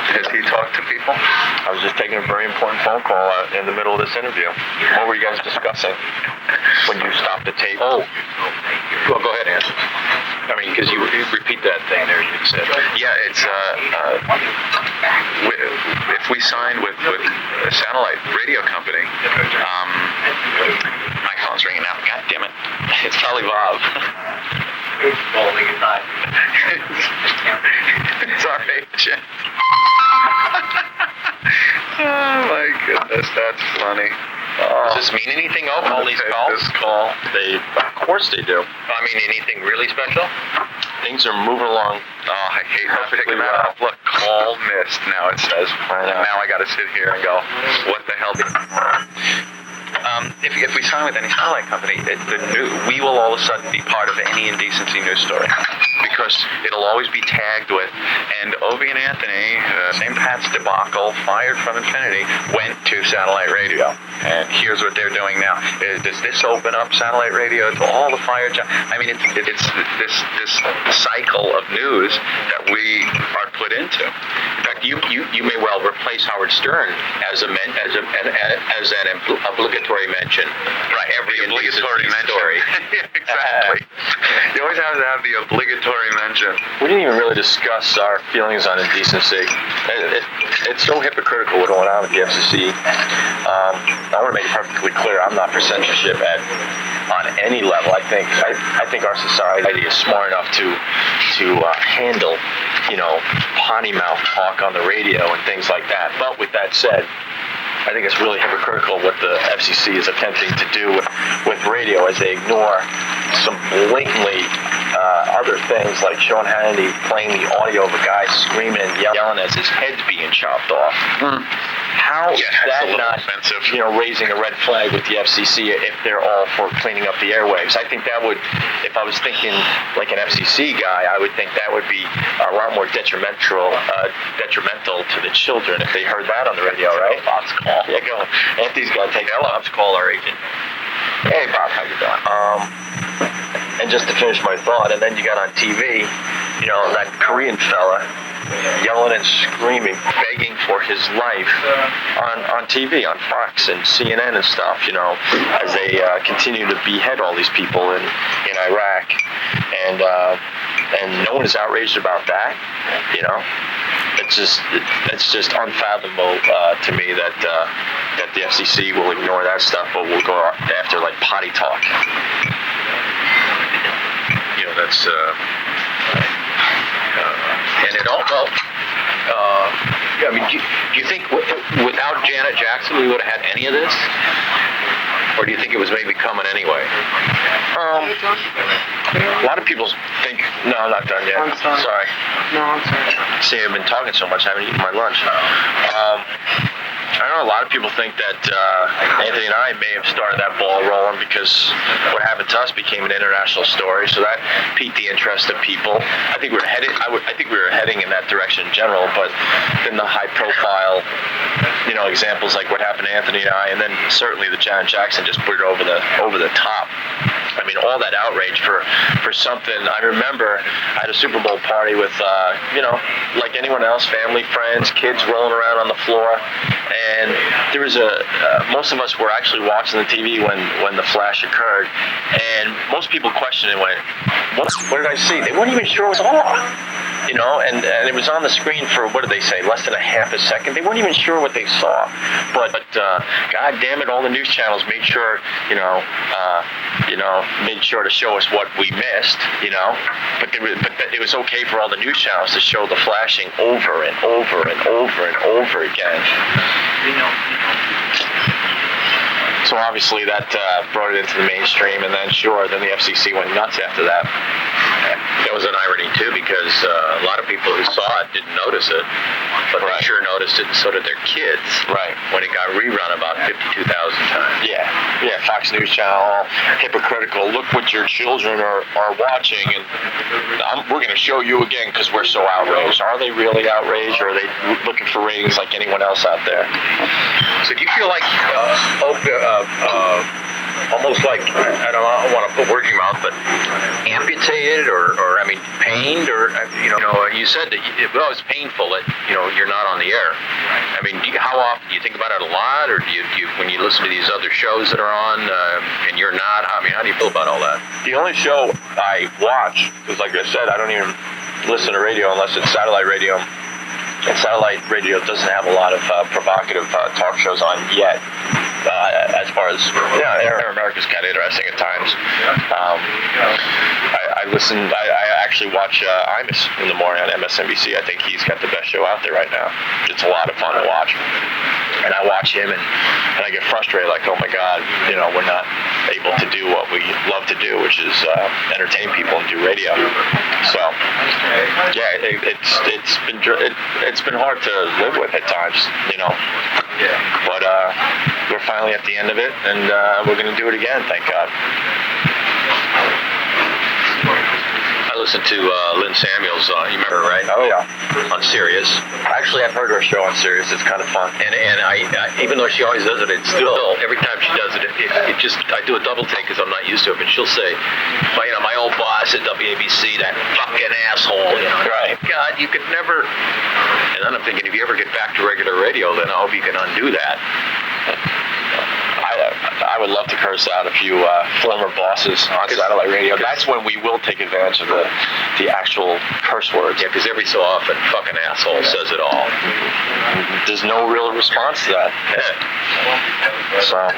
Has he talked to people? I was just taking a very important phone call in the middle of this interview. What were you guys discussing when you stopped the tape? Oh, well, go ahead, Anthony. I mean, because you repeat that thing there you said. Yeah, it's if we signed with a satellite radio company, my phone's ringing now. God damn it! It's probably Bob. Sorry, Jim. Oh my goodness, that's funny. Does this mean anything, all these calls? This call. Of course they do. I mean, anything really special? Things are moving along. Oh, I hate not picking that up. Look, call missed. Now it says. Now I got to sit here and go, what the hell? If we sign with any satellite company, we will all of a sudden be part of any indecency news story. Because it'll always be tagged with, and Opie and Anthony, St. Pat's debacle, fired from Infinity, went to satellite radio. And here's what they're doing now. Does this open up satellite radio to all the fired jobs? I mean, it's this cycle of news that we are put into. In fact, you may well replace Howard Stern as an obligatory mention. Right, every obligatory mention. Story. Exactly. You always have to have the obligatory mention. We didn't even really discuss our feelings on indecency. It's so hypocritical what's going on with the FCC. I want to make it perfectly clear, I'm not for censorship on any level. I think our society is smart enough to handle, potty mouth talk on the radio and things like that. But with that said, I think it's really hypocritical what the FCC is attempting to do with radio as they ignore some blatantly other things like Sean Hannity playing the audio of a guy screaming and yelling as his head's being chopped off. How is that not offensive. Raising a red flag with the FCC if they're all for cleaning up the airwaves? I think that would, if I was thinking like an FCC guy, I would think that would be a lot more detrimental to the children if they heard that on the radio, right? Bob's call. Yeah, go. Anthony's got to take Bob's call, our agent. Hey, Bob, how you doing? And just to finish my thought, and then you got on TV, that Korean fella yelling and screaming, begging for his life on TV, on Fox and CNN and stuff, as they continue to behead all these people in Iraq. And no one is outraged about that, It's just unfathomable to me that the FCC will ignore that stuff, but will go after like potty talk. That's and it all I mean, do you think without Janet Jackson we would have had any of this, or do you think it was maybe coming anyway? A lot of people think. No, I'm not done yet. I'm sorry. No, I'm sorry. See, I've been talking so much, I haven't eaten my lunch. I know a lot of people think that Anthony and I may have started that ball rolling because what happened to us became an international story, so that piqued the interest of people. I think we were heading. I think we were heading in that direction in general, but then the high-profile, examples like what happened to Anthony and I, and then certainly the Janet Jackson just put it over the top. I mean, all that outrage for something. I remember I had a Super Bowl party with, like anyone else, family, friends, kids rolling around on the floor. And there was most of us were actually watching the TV when the flash occurred. And most people questioned it, went, what did I see? They weren't even sure it was on. And it was on the screen for, what did they say, less than a half a second. They weren't even sure what they saw. But God damn it, all the news channels made sure, made sure to show us what we missed, But it was okay for all the news channels to show the flashing over and over and over and over again. So obviously that brought it into the mainstream, and then the FCC went nuts after that. That was an irony too, because because a lot of people who saw it didn't notice it, but they sure noticed it, and so did their kids. Right. When it got rerun about 52,000 times. Yeah. Fox News Channel, hypocritical. Look what your children are watching, and we're going to show you again because we're so outraged. Are they really outraged, or are they looking for ratings like anyone else out there? So do you feel like almost like, I don't want to put words in your mouth, but amputated or I mean, pained, or you said that it's painful that you're not on the air. I mean, how often do you think about it? A lot, or do you when you listen to these other shows that are on and you're not? I mean, how do you feel about all that? The only show I watch, because like I said, I don't even listen to radio unless it's satellite radio. And satellite radio doesn't have a lot of provocative talk shows on yet. As far as Air America's kind of interesting at times. I actually watch Imus in the morning on MSNBC. I think he's got the best show out there right now. It's a lot of fun to watch. And I watch him and I get frustrated, like, oh my God, we're not able to do what we love to do, which is entertain people and do radio. So it's been hard to live with at times, But we're finally at the end of it, and we're going to do it again, thank God. I listened to Lynn Samuels, you remember, right? Oh, yeah. On Sirius. Actually, I've heard her show on Sirius. It's kind of fun. And I even though she always does it, it's still, every time she does it, it just, I do a double take because I'm not used to it, but she'll say, my old boss at WABC, that fucking asshole, Right. God, you could never, and then I'm thinking, if you ever get back to regular radio, then I hope you can undo that. I would love to curse out a few former bosses on satellite radio. That's when we will take advantage of the actual curse words. Yeah, because every so often, fucking asshole says it all. There's no real response to that. Yeah. So.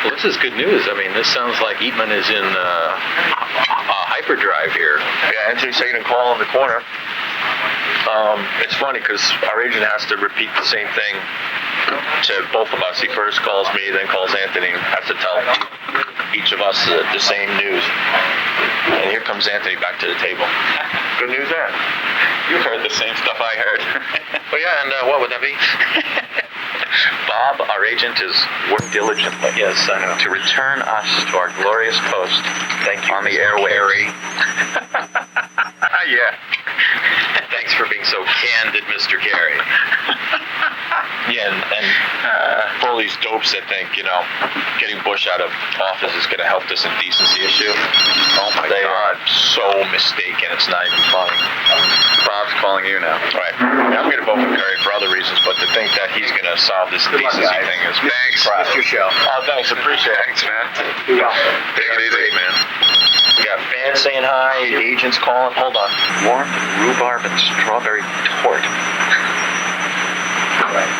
Well, this is good news. I mean, this sounds like Eatman is in hyperdrive here. Yeah, Anthony's taking a call in the corner. It's funny because our agent has to repeat the same thing to both of us. He first calls me, then calls Anthony, and has to tell each of us the same news. And here comes Anthony back to the table. Good news there. You heard the same stuff I heard. Well, yeah, and what would that be? Bob, our agent, is working diligently. Yes, I know. To return us to our glorious post. Thank you on the airwaves. Yeah. Thanks for being so candid, Mr. Carey. Yeah, and for all these dopes that think, getting Bush out of office is going to help this indecency issue. Oh my they God. are so mistaken. It's not even funny. Bob's calling you now. Right. I'm going to vote for Kerry for other reasons, but to think that he's going to solve this indecency thing is Thanks. It's your show. Oh, thanks. Appreciate it. Thanks, man. Take it easy, man. We got fans saying hi, agents calling. Hold on. Warm rhubarb and strawberry tort. Right.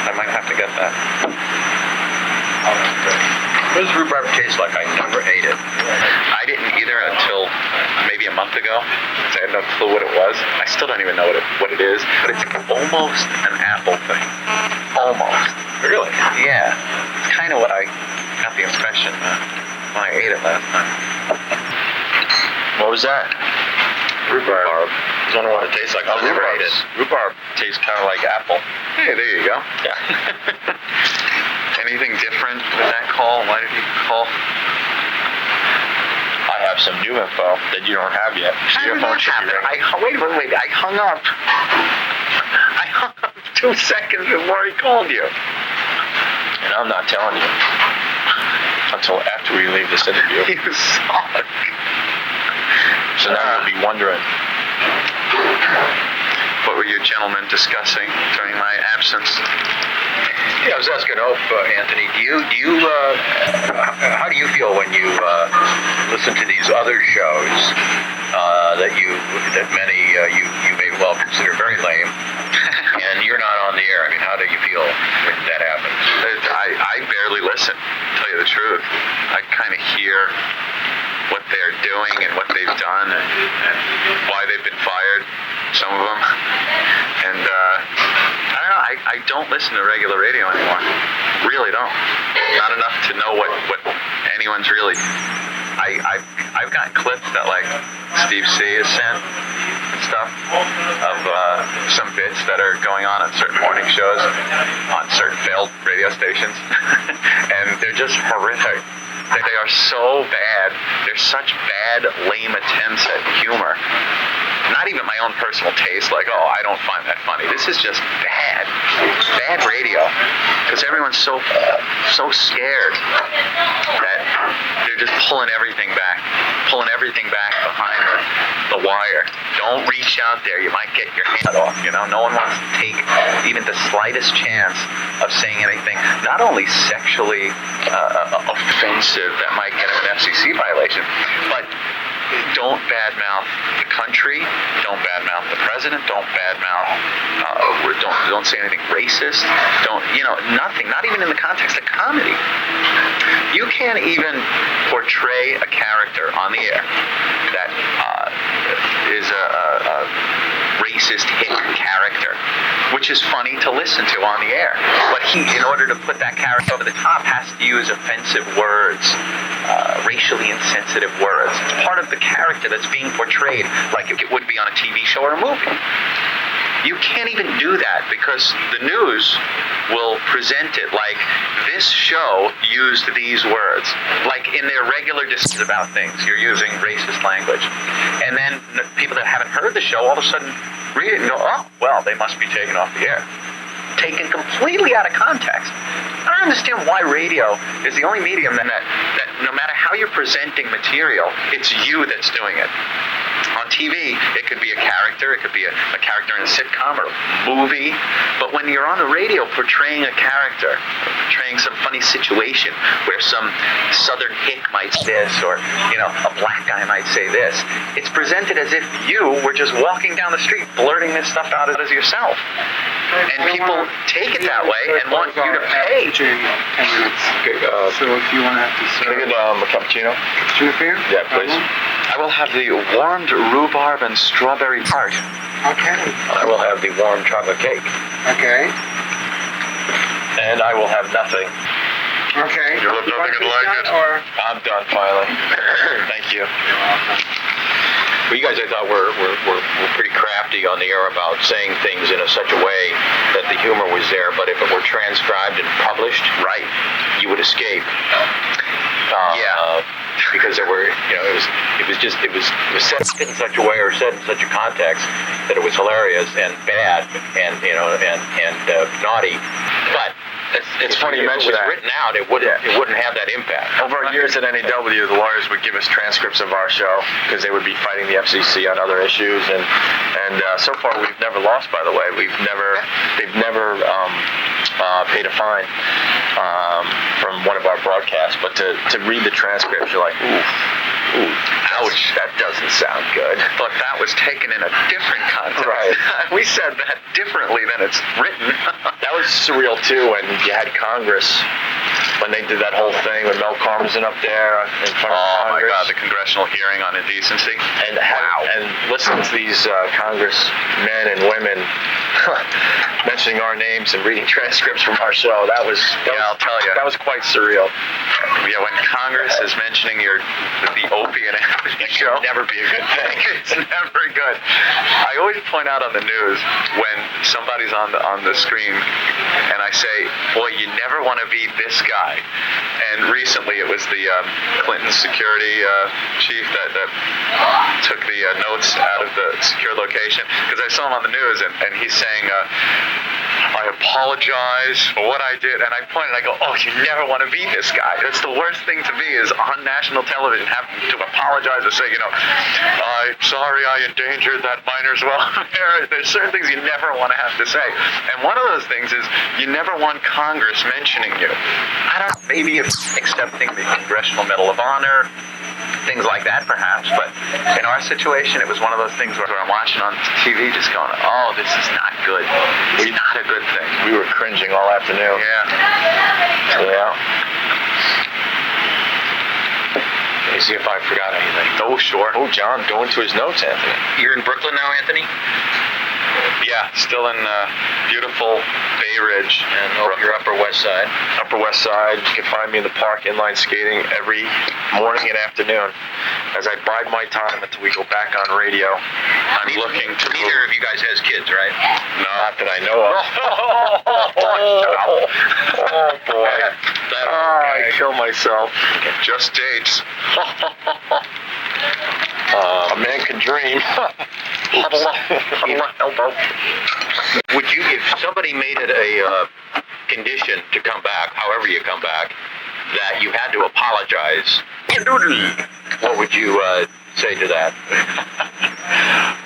I might have to get that. What does rhubarb taste like? I never ate it. I didn't either until maybe a month ago. I had no clue what it was. I still don't even know what it is, but it's almost an apple thing. Almost. Really? Yeah. It's kind of what I got the impression when I ate it last time. What was that? Rhubarb. I don't know what it tastes like. I never ate it. Rhubarb tastes kind of like apple. Hey, there you go. Yeah. Anything different with that call? Why did you call? I have some new info that you don't have yet. So your phone should be ringing. Wait. I hung up. 2 seconds before he called you. And I'm not telling you until after we leave this interview. You suck. So now you'll be wondering. What were you gentlemen discussing during my absence? Yeah, I was asking Hope, Anthony, how do you feel when you listen to these other shows that many you may well consider very lame, and you're not on the air? I mean, how do you feel when that happens? I barely listen, to tell you the truth. I kind of hear what they're doing and what they've done and why they've been fired, some of them. And I don't know, I don't listen to regular radio anymore. Really don't. Not enough to know what anyone's really I've got clips that like Steve C has sent and stuff of some bits that are going on certain morning shows on certain failed radio stations, and they're just horrific. They are so bad. They're such bad, lame attempts at humor. Not even my own personal taste, like, oh, I don't find that funny. This is just bad radio, because everyone's so scared that they're just pulling everything back behind the wire. Don't reach out there. You might get your hand off, you know? No one wants to take even the slightest chance of saying anything, not only sexually offensive that might get an FCC violation, but don't badmouth the country, don't badmouth the president, don't say anything racist, nothing, not even in the context of comedy. You can't even portray a character on the air that is a racist hick character, which is funny to listen to on the air. But he, in order to put that character over the top, has to use offensive words, racially insensitive words. It's part of the character that's being portrayed like it would be on a TV show or a movie. You can't even do that because the news will present it like this show used these words. Like in their regular discussions about things, you're using racist language. And then people that haven't heard the show all of a sudden read it and go, oh, well, they must be taken off the air. Taken completely out of context. I don't understand why radio is the only medium that no matter how you're presenting material, it's you that's doing it. On TV, it could be a character, it could be a character in a sitcom or a movie, but when you're on the radio portraying a character, portraying some funny situation where some southern hick might say this, or a black guy might say this, it's presented as if you were just walking down the street blurting this stuff out as yourself. And people take it that way and want you to pay. 10 minutes. Okay, So if you want to have to serve... Can I get a cappuccino? Cappuccino for you? Yeah, please. I will have the warmed rhubarb and strawberry tart. Okay. I will have the warm chocolate cake. Okay. And I will have nothing. Okay. You have nothing to like it? Or... I'm done finally. Thank you. You're welcome. Well, you guys, I thought were pretty crafty on the air about saying things in such a way that the humor was there, but if it were transcribed and published, right, you would escape. Because there were, it was said in such a way or said in such a context that it was hilarious and bad and naughty, but. It's funny you mention that. If it was written out, it wouldn't have that impact. Over our years at NAW, the lawyers would give us transcripts of our show because they would be fighting the FCC on other issues, and so far we've never lost. By the way, they've never paid a fine from one of our broadcasts. But to read the transcripts, you're like, ooh, ouch, that doesn't sound good. But that was taken in a different context. Right. We said that differently than it's written. That was surreal too, when you had Congress, when they did that whole thing with Mel Karmazin up there in front of Congress. Oh my God, the congressional hearing on indecency. And and listening to these congressmen and women mentioning our names and reading transcripts from our show, I'll tell you. That was quite surreal. Yeah, when Congress is mentioning the Opie and Anthony show, Never be a good thing. It's never good. I always point out on the news when somebody's on the screen, and I say, "Boy, you never want to be this guy." And recently, it was the Clinton security chief that took the notes out of the secure location, because I saw him on the news, and he's saying, "I apologize for what I did," and I pointed, I go, "Oh, you never want to be this guy. That's the worst thing to be, is on national television having to apologize and say, I'm sorry I endangered that minor's welfare." There's certain things you never want to have to say, and one of those things is you never want Congress mentioning you. Maybe if accepting the Congressional Medal of Honor, things like that perhaps, but in our situation, it was one of those things where I'm watching on TV just going, oh, this is not good. It's not a good thing. We were cringing all afternoon. Yeah. Let me see if I forgot anything. Oh, sure. Oh, John, go into his notes, Anthony. You're in Brooklyn now, Anthony? Yeah, still in beautiful Bay Ridge. And over your Upper West Side. Upper West Side. You can find me in the park inline skating every morning and afternoon as I bide my time until we go back on radio. I'm looking to Neither of you guys has kids, right? Not that I know of. Oh boy. I kill myself. Just dates. A man can dream. Would you, if somebody made it a condition to come back, however you come back, that you had to apologize, what would you say to that?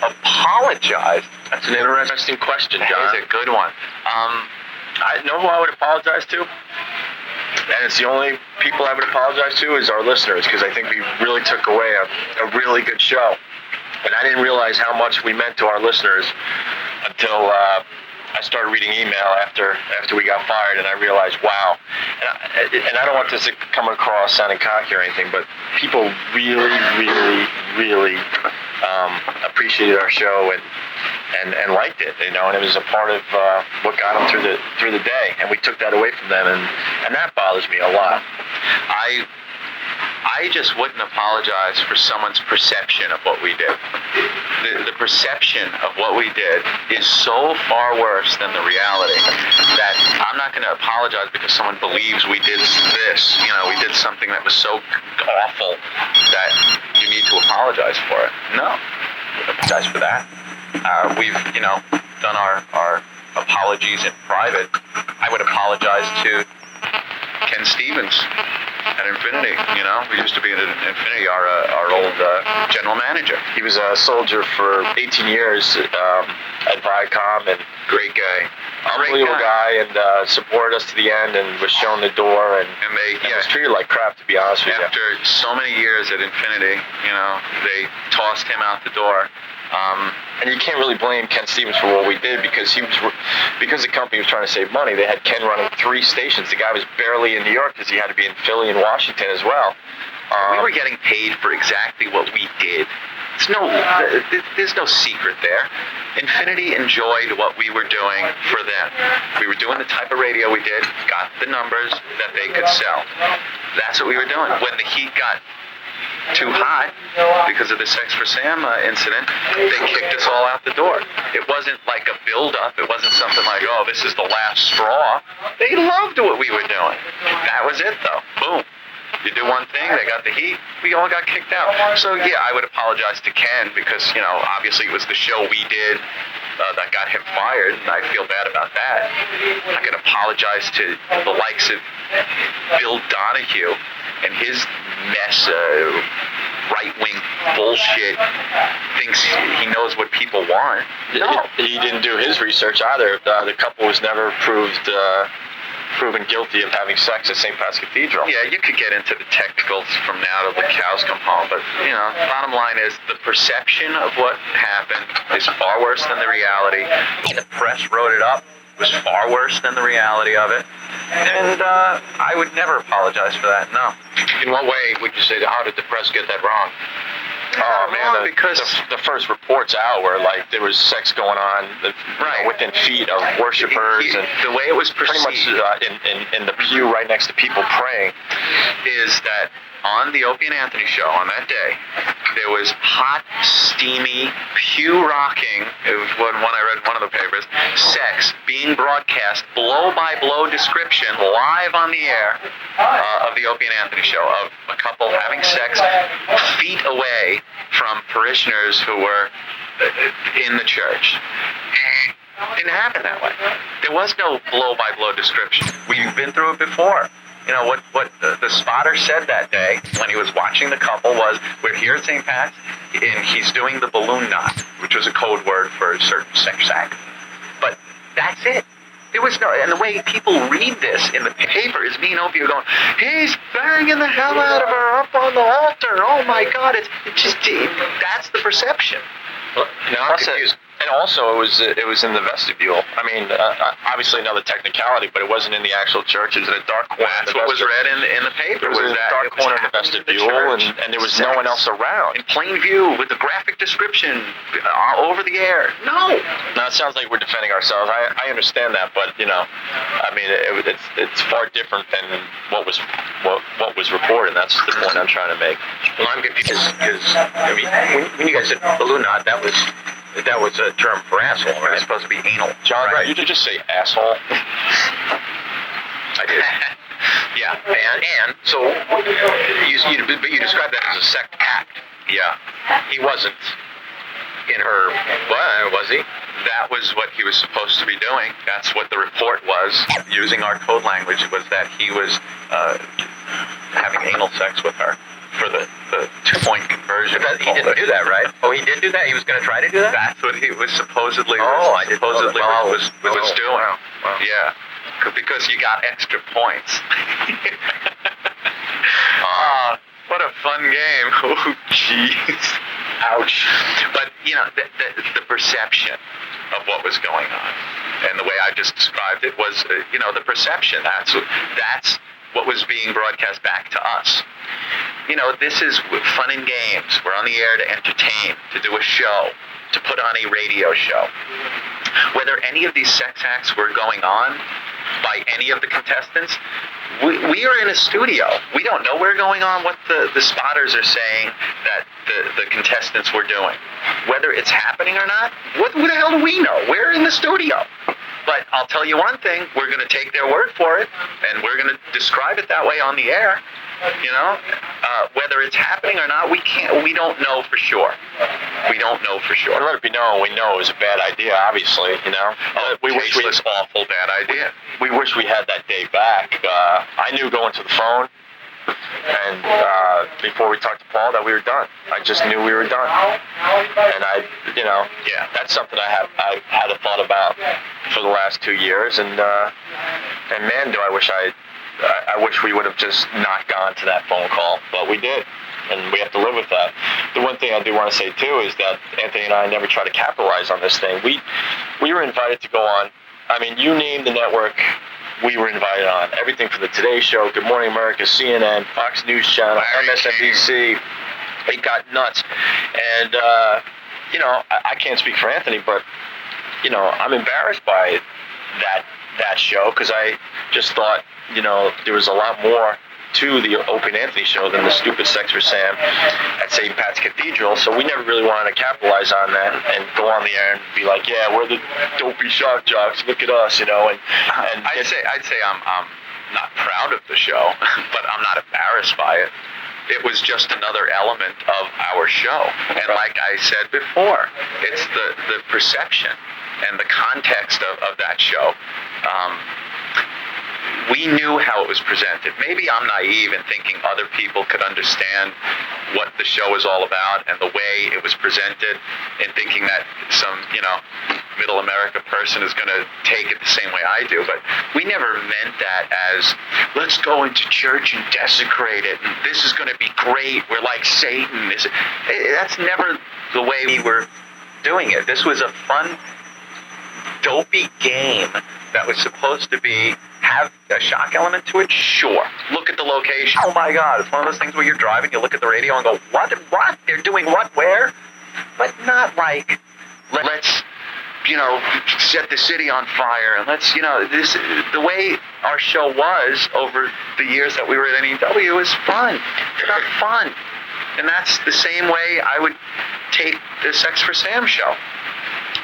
Apologize? That's an interesting question, John. That's a good one. I know who I would apologize to, and it's the only people I would apologize to is our listeners, because I think we really took away a really good show. And I didn't realize how much we meant to our listeners until I started reading email after we got fired, and I realized, wow. And I don't want this to come across sounding cocky or anything, but people really, really, really appreciated our show and liked it, you know, and it was a part of what got them through the day, and we took that away from them, and that bothers me a lot. I just wouldn't apologize for someone's perception of what we did. The perception of what we did is so far worse than the reality that I'm not going to apologize because someone believes we did this. You know, we did something that was so awful that you need to apologize for it. No, I wouldn't apologize for that. We've, you know, done our apologies in private. I would apologize to Ken Stevens at Infinity. You know, we used to be at Infinity, our old general manager. He was a soldier for 18 years at Viacom, and Great guy. unbelievable guy, and supported us to the end, and was shown the door, and was treated like crap, to be honest with you. After so many years at Infinity, you know, they tossed him out the door. And you can't really blame Ken Stevens for what we did, because because the company was trying to save money. They had Ken running 3 stations. The guy was barely in New York because he had to be in Philly and Washington as well. We were getting paid for exactly what we did. There's no secret there. Infinity enjoyed what we were doing for them. We were doing the type of radio we did, got the numbers that they could sell. That's what we were doing. When the heat got too hot because of the Sex for Sam incident, they kicked us all out the door. It wasn't like a build-up. It wasn't something like, oh, this is the last straw. They loved what we were doing. That was it, though. Boom. You do one thing, they got the heat, we all got kicked out. So, yeah, I would apologize to Ken because, you know, obviously it was the show we did that got him fired, and I feel bad about that. I can apologize to the likes of Bill Donahue and his mess, right-wing bullshit, thinks he knows what people want. No. He didn't do his research either. The couple was never proven guilty of having sex at St. Pat's Cathedral. Yeah, you could get into the technicals from now till the cows come home, but, you know, bottom line is the perception of what happened is far worse than the reality. The press wrote it up. It was far worse than the reality of it. And I would never apologize for that, no. In what way would you say, how did the press get that wrong? Oh man, because the first reports out were like there was sex going on within feet of worshipers, and the way it was perceived, pretty much in the pew right next to people praying, is that on the Opie and Anthony show on that day, there was hot, steamy, pew rocking, it was one I read in one of the papers, sex being broadcast, blow-by-blow description, live on the air of the Opie and Anthony show, of a couple having sex feet away from parishioners who were in the church. It didn't happen that way. There was no blow-by-blow description. We've been through it before. You know, what the spotter said that day when he was watching the couple was, we're here at St. Pat's, and he's doing the balloon knot, which was a code word for a certain sex act. But that's it. There was no, and the way people read this in the paper is me and Opie are going, he's banging the hell out of her up on the altar. Oh my God, it's just, that's the perception. Well, now I'm confused. And also, it was in the vestibule. I mean, obviously another technicality, but it wasn't in the actual church. It was in a dark corner. That's what was read in the paper. It was in a dark corner in the vestibule, and there was no one else around. In plain view, with the graphic description over the air. No. Now it sounds like we're defending ourselves. I understand that, but I mean, it's far different than what was reported. That's the point I'm trying to make. Well, I'm confused because I mean, when you guys said balloon knot, that was a term for asshole, right? It's supposed to be anal. John, Right. You did just say asshole. I did. Yeah, and so you described that as a sect act. Yeah. He wasn't in her, was he? That was what he was supposed to be doing. That's what the report was, using our code language, was that he was having anal sex with her for the 2-point conversion. But he didn't do that, right? Oh, he did do that? He was going to try to do that? That's what he was supposedly I didn't know that. was doing. Wow. Yeah, because you got extra points. What a fun game. Oh, jeez. Ouch. But, the perception of what was going on and the way I just described it was, the perception. That's what was being broadcast back to us. This is fun and games. We're on the air to entertain, to do a show, to put on a radio show. Whether any of these sex acts were going on by any of the contestants, we are in a studio. We don't know what's going on, what the spotters are saying that the contestants were doing. Whether it's happening or not, who the hell do we know? We're in the studio. But I'll tell you one thing, we're going to take their word for it, and we're going to describe it that way on the air. Whether it's happening or not, we don't know for sure. We don't know for sure. And let it be known, we know it was a bad idea, obviously, We wish it was awful bad idea. We wish we had that day back. I knew going to the phone, and before we talked to Paul, that we were done. I just knew we were done. And that's something I had a thought about for the last 2 years, and man, do I wish we would have just not gone to that phone call, but we did, and we have to live with that. The one thing I do want to say too is that Anthony and I never try to capitalize on this thing. We were invited to go on. I mean, you name the network, we were invited on. Everything from the Today Show, Good Morning America, CNN, Fox News Channel, MSNBC. It got nuts, and I can't speak for Anthony, but I'm embarrassed by that show, because I just thought there was a lot more to the Opie and Anthony show than the stupid Sex for Sam at St. Pat's Cathedral. So we never really wanted to capitalize on that and go on the air and be like, yeah, we're the dopey shock jocks. Look at us, and I'd say I'm not proud of the show, but I'm not embarrassed by it. It was just another element of our show. And like I said before, it's the perception and the context of that show. We knew how it was presented. Maybe I'm naive in thinking other people could understand what the show is all about and the way it was presented, and thinking that some, middle America person is going to take it the same way I do. But we never meant that as, let's go into church and desecrate it, and this is going to be great. We're like Satan. That's never the way we were doing it. This was a fun, dopey game that was supposed to have a shock element to it. Sure. Look at the location. Oh my God, it's one of those things where you're driving, you look at the radio and go, what? They're doing what? Where? But not like, let's, set the city on fire, and let's, the way our show was over the years that we were at NEW is fun. It's about fun. And that's the same way I would take the Sex for Sam show.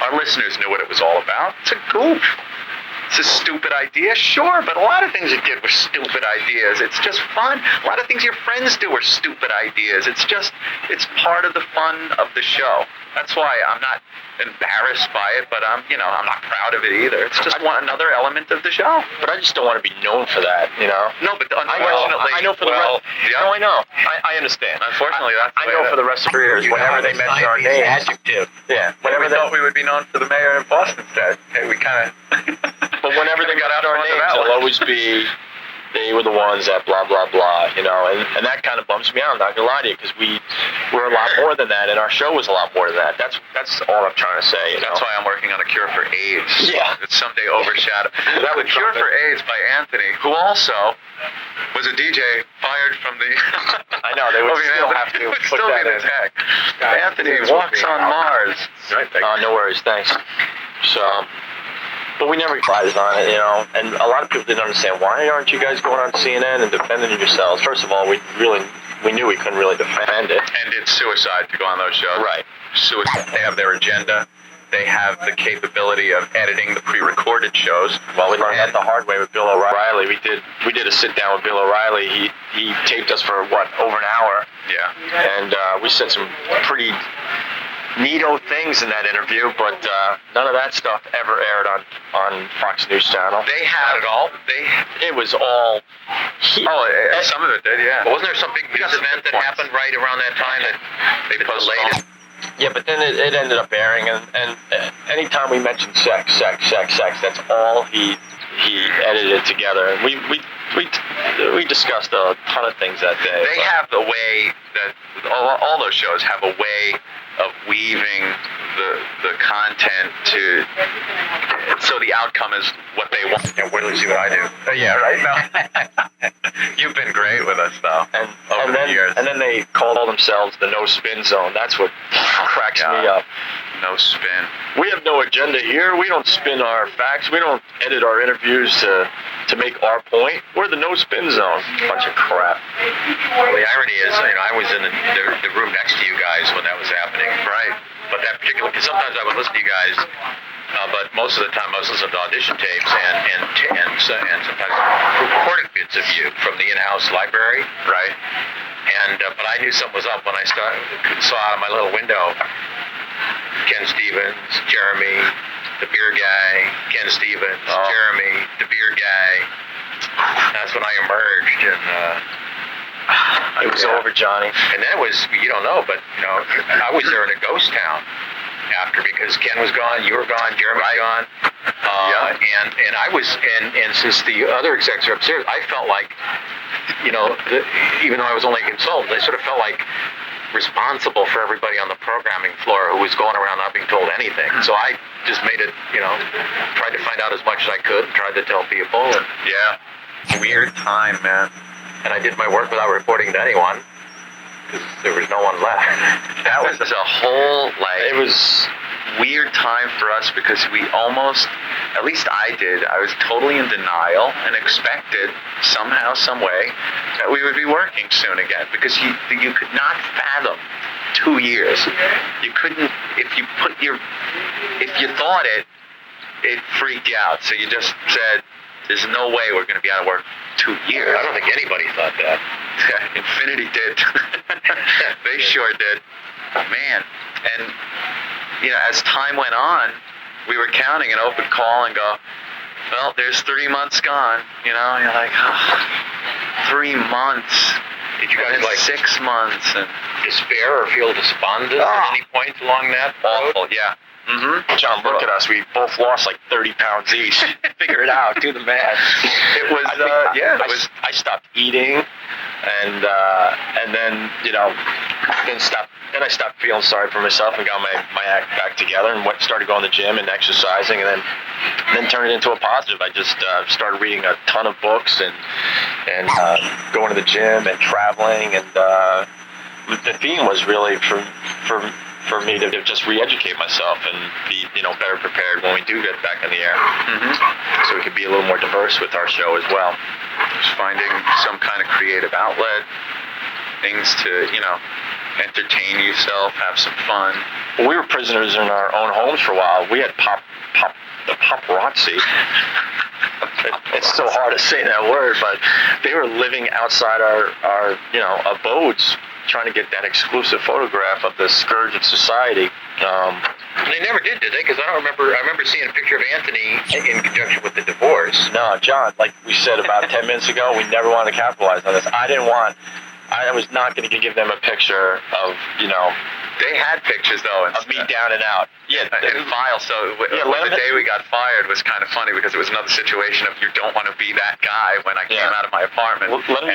Our listeners knew what it was all about. It's a goof. It's a stupid idea, sure, but a lot of things it did were stupid ideas. It's just fun. A lot of things your friends do are stupid ideas. It's part of the fun of the show. That's why I'm not embarrassed by it, but I'm not proud of it either. It's just another element of the show. But I just don't want to be known for that, No, but unfortunately, I know for the rest. Yeah. No, I know. I understand. Unfortunately, I know for the rest of the years, whenever they mention our names, Adjective. yeah, whenever whenever we thought we would be known for the mayor of Boston instead. Okay, we kind of. but whenever they got out our names, it'll always be they were the ones that blah, blah, blah, and that kind of bums me out, I'm not going to lie to you, because we're a lot more than that, and our show was a lot more than that. That's all I'm trying to say. That's why I'm working on a cure for AIDS. Yeah. It's someday overshadowed. That was Cure for AIDS by Anthony, who also was a DJ fired from the... I know, they would still have to put that in. Tech. Anthony walks on Mars. Right, No worries, thanks. So, but we never advised on it, and a lot of people didn't understand, why aren't you guys going on CNN and defending yourselves? First of all, we knew we couldn't really defend it. And it's suicide to go on those shows. Right. Suicide. They have their agenda. They have the capability of editing the pre-recorded shows. Well, we learned that the hard way with Bill O'Reilly. We did a sit-down with Bill O'Reilly. He taped us for, over an hour? Yeah. And we said some pretty neato things in that interview, but none of that stuff ever aired on Fox News Channel. They had it all. It was all... some of it did, yeah. But wasn't there some big news event that happened right around that time that they postponed? Yeah, but then it ended up airing, and anytime we mentioned sex, that's all he edited together. And we discussed a ton of things that day. They have the way that all those shows have a way of weaving the content so the outcome is what they want. Yeah, wait till you see what I do. Yeah, right. No. You've been great with us, though, over the years. And then they called themselves the No Spin Zone. That's what cracks me up. No spin. We have no agenda here. We don't spin our facts. We don't edit our interviews to make our point. We're the No Spin Zone. Bunch of crap. Well, the irony is, I was in the room next to you guys when that was happening. Right. But that particular, because sometimes I would listen to you guys, but most of the time I was listening to audition tapes and sometimes recording bits of you from the in-house library. Right. And but I knew something was up when I saw out of my little window Ken Stevens, Jeremy, the beer guy, Ken Stevens, Jeremy, the beer guy. That's when I emerged, and It was over, Johnny. and then it was, you don't know, but I was there in a ghost town after, because Ken was gone, you were gone, Jeremy's gone, and I was, and since the other execs are upstairs, I felt like, even though I was only a consultant, I sort of felt like responsible for everybody on the programming floor who was going around not being told anything. So I just made it, tried to find out as much as I could, tried to tell people. And, Weird time, man. and I did my work without reporting to anyone, because there was no one left. That was a whole, It was... weird time for us, because we almost, at least I did, I was totally in denial and expected somehow, some way that we would be working soon again, because you could not fathom 2 years. You couldn't, if you thought it freaked you out. So you just said, there's no way we're going to be out of work 2 years. I don't think anybody thought that. Infinity did. They sure did. Man. And as time went on, we were counting an open call and go, well, there's 3 months gone. You're like, 3 months. Did you guys 6 months and despair or feel despondent at any point along that road? awful? Yeah. Mm-hmm. John, look at us. We both lost like 30 pounds each. Figure it out. Do the math. It was, I stopped eating, and then Then I stopped feeling sorry for myself and got my act back together and started going to the gym and exercising, and then turned it into a positive. I just started reading a ton of books and going to the gym and traveling, and the theme was really for me to just re-educate myself and be better prepared when we do get back in the air, so we could be a little more diverse with our show as well. Just finding some kind of creative outlet, things to entertain yourself, have some fun. Well, we were prisoners in our own homes for a while. We had the paparazzi. It's so hard to say that word, but they were living outside our abodes, trying to get that exclusive photograph of the scourge of society. They never did they? Because I remember seeing a picture of Anthony in conjunction with the divorce. No, John, like we said about 10 minutes ago, we never wanted to capitalize on this. I was not going to give them a picture of, They had pictures though, of me down and out. Yeah, in file. So the day we got fired was kind of funny because it was another situation of you don't want to be that guy when I came out of my apartment. Well, let them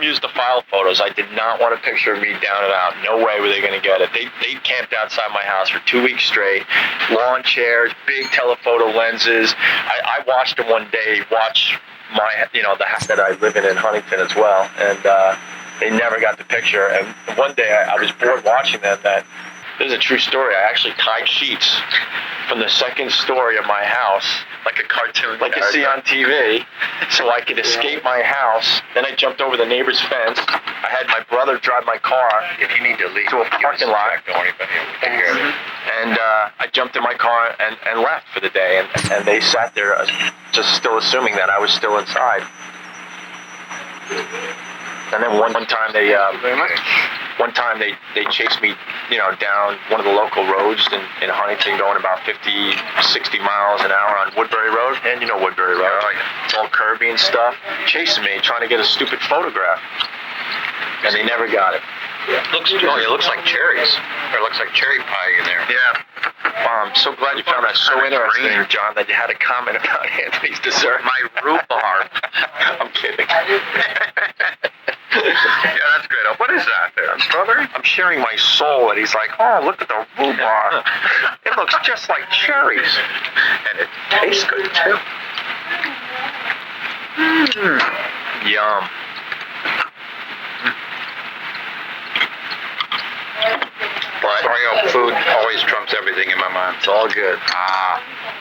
use the file photos. I did not want a picture of me down and out. No way were they going to get it. They camped outside my house for 2 weeks straight. Lawn chairs, big telephoto lenses. I watched them one day. Watch my, the house that I live in Huntington as well, and they never got the picture. And one day I was bored watching them. This is a true story. I actually tied sheets from the second story of my house, like a cartoon, like you see on TV, so I could escape my house. Then I jumped over the neighbor's fence. I had my brother drive my car If you need to leave, to a parking lot. don't worry about it. We can hear it. And I jumped in my car and left for the day. And they sat there just still assuming that I was still inside. And then one time they chased me, down one of the local roads in Huntington, going about 50, 60 miles an hour on Woodbury Road. And you know Woodbury Road. It's all curvy and stuff. Chasing me, trying to get a stupid photograph. And they never got it. It looks like cherries. Or it looks like cherry pie in there. Yeah. I'm so glad you found that so interesting, John, that you had a comment about Anthony's dessert. My rhubarb. I'm kidding. Yeah, that's great. What is that there? Strawberry? I'm sharing my soul, and he's like, oh, look at the rhubarb. It looks just like cherries. And it tastes good, too. Yum. But Oreo food always trumps everything in my mind. It's all good.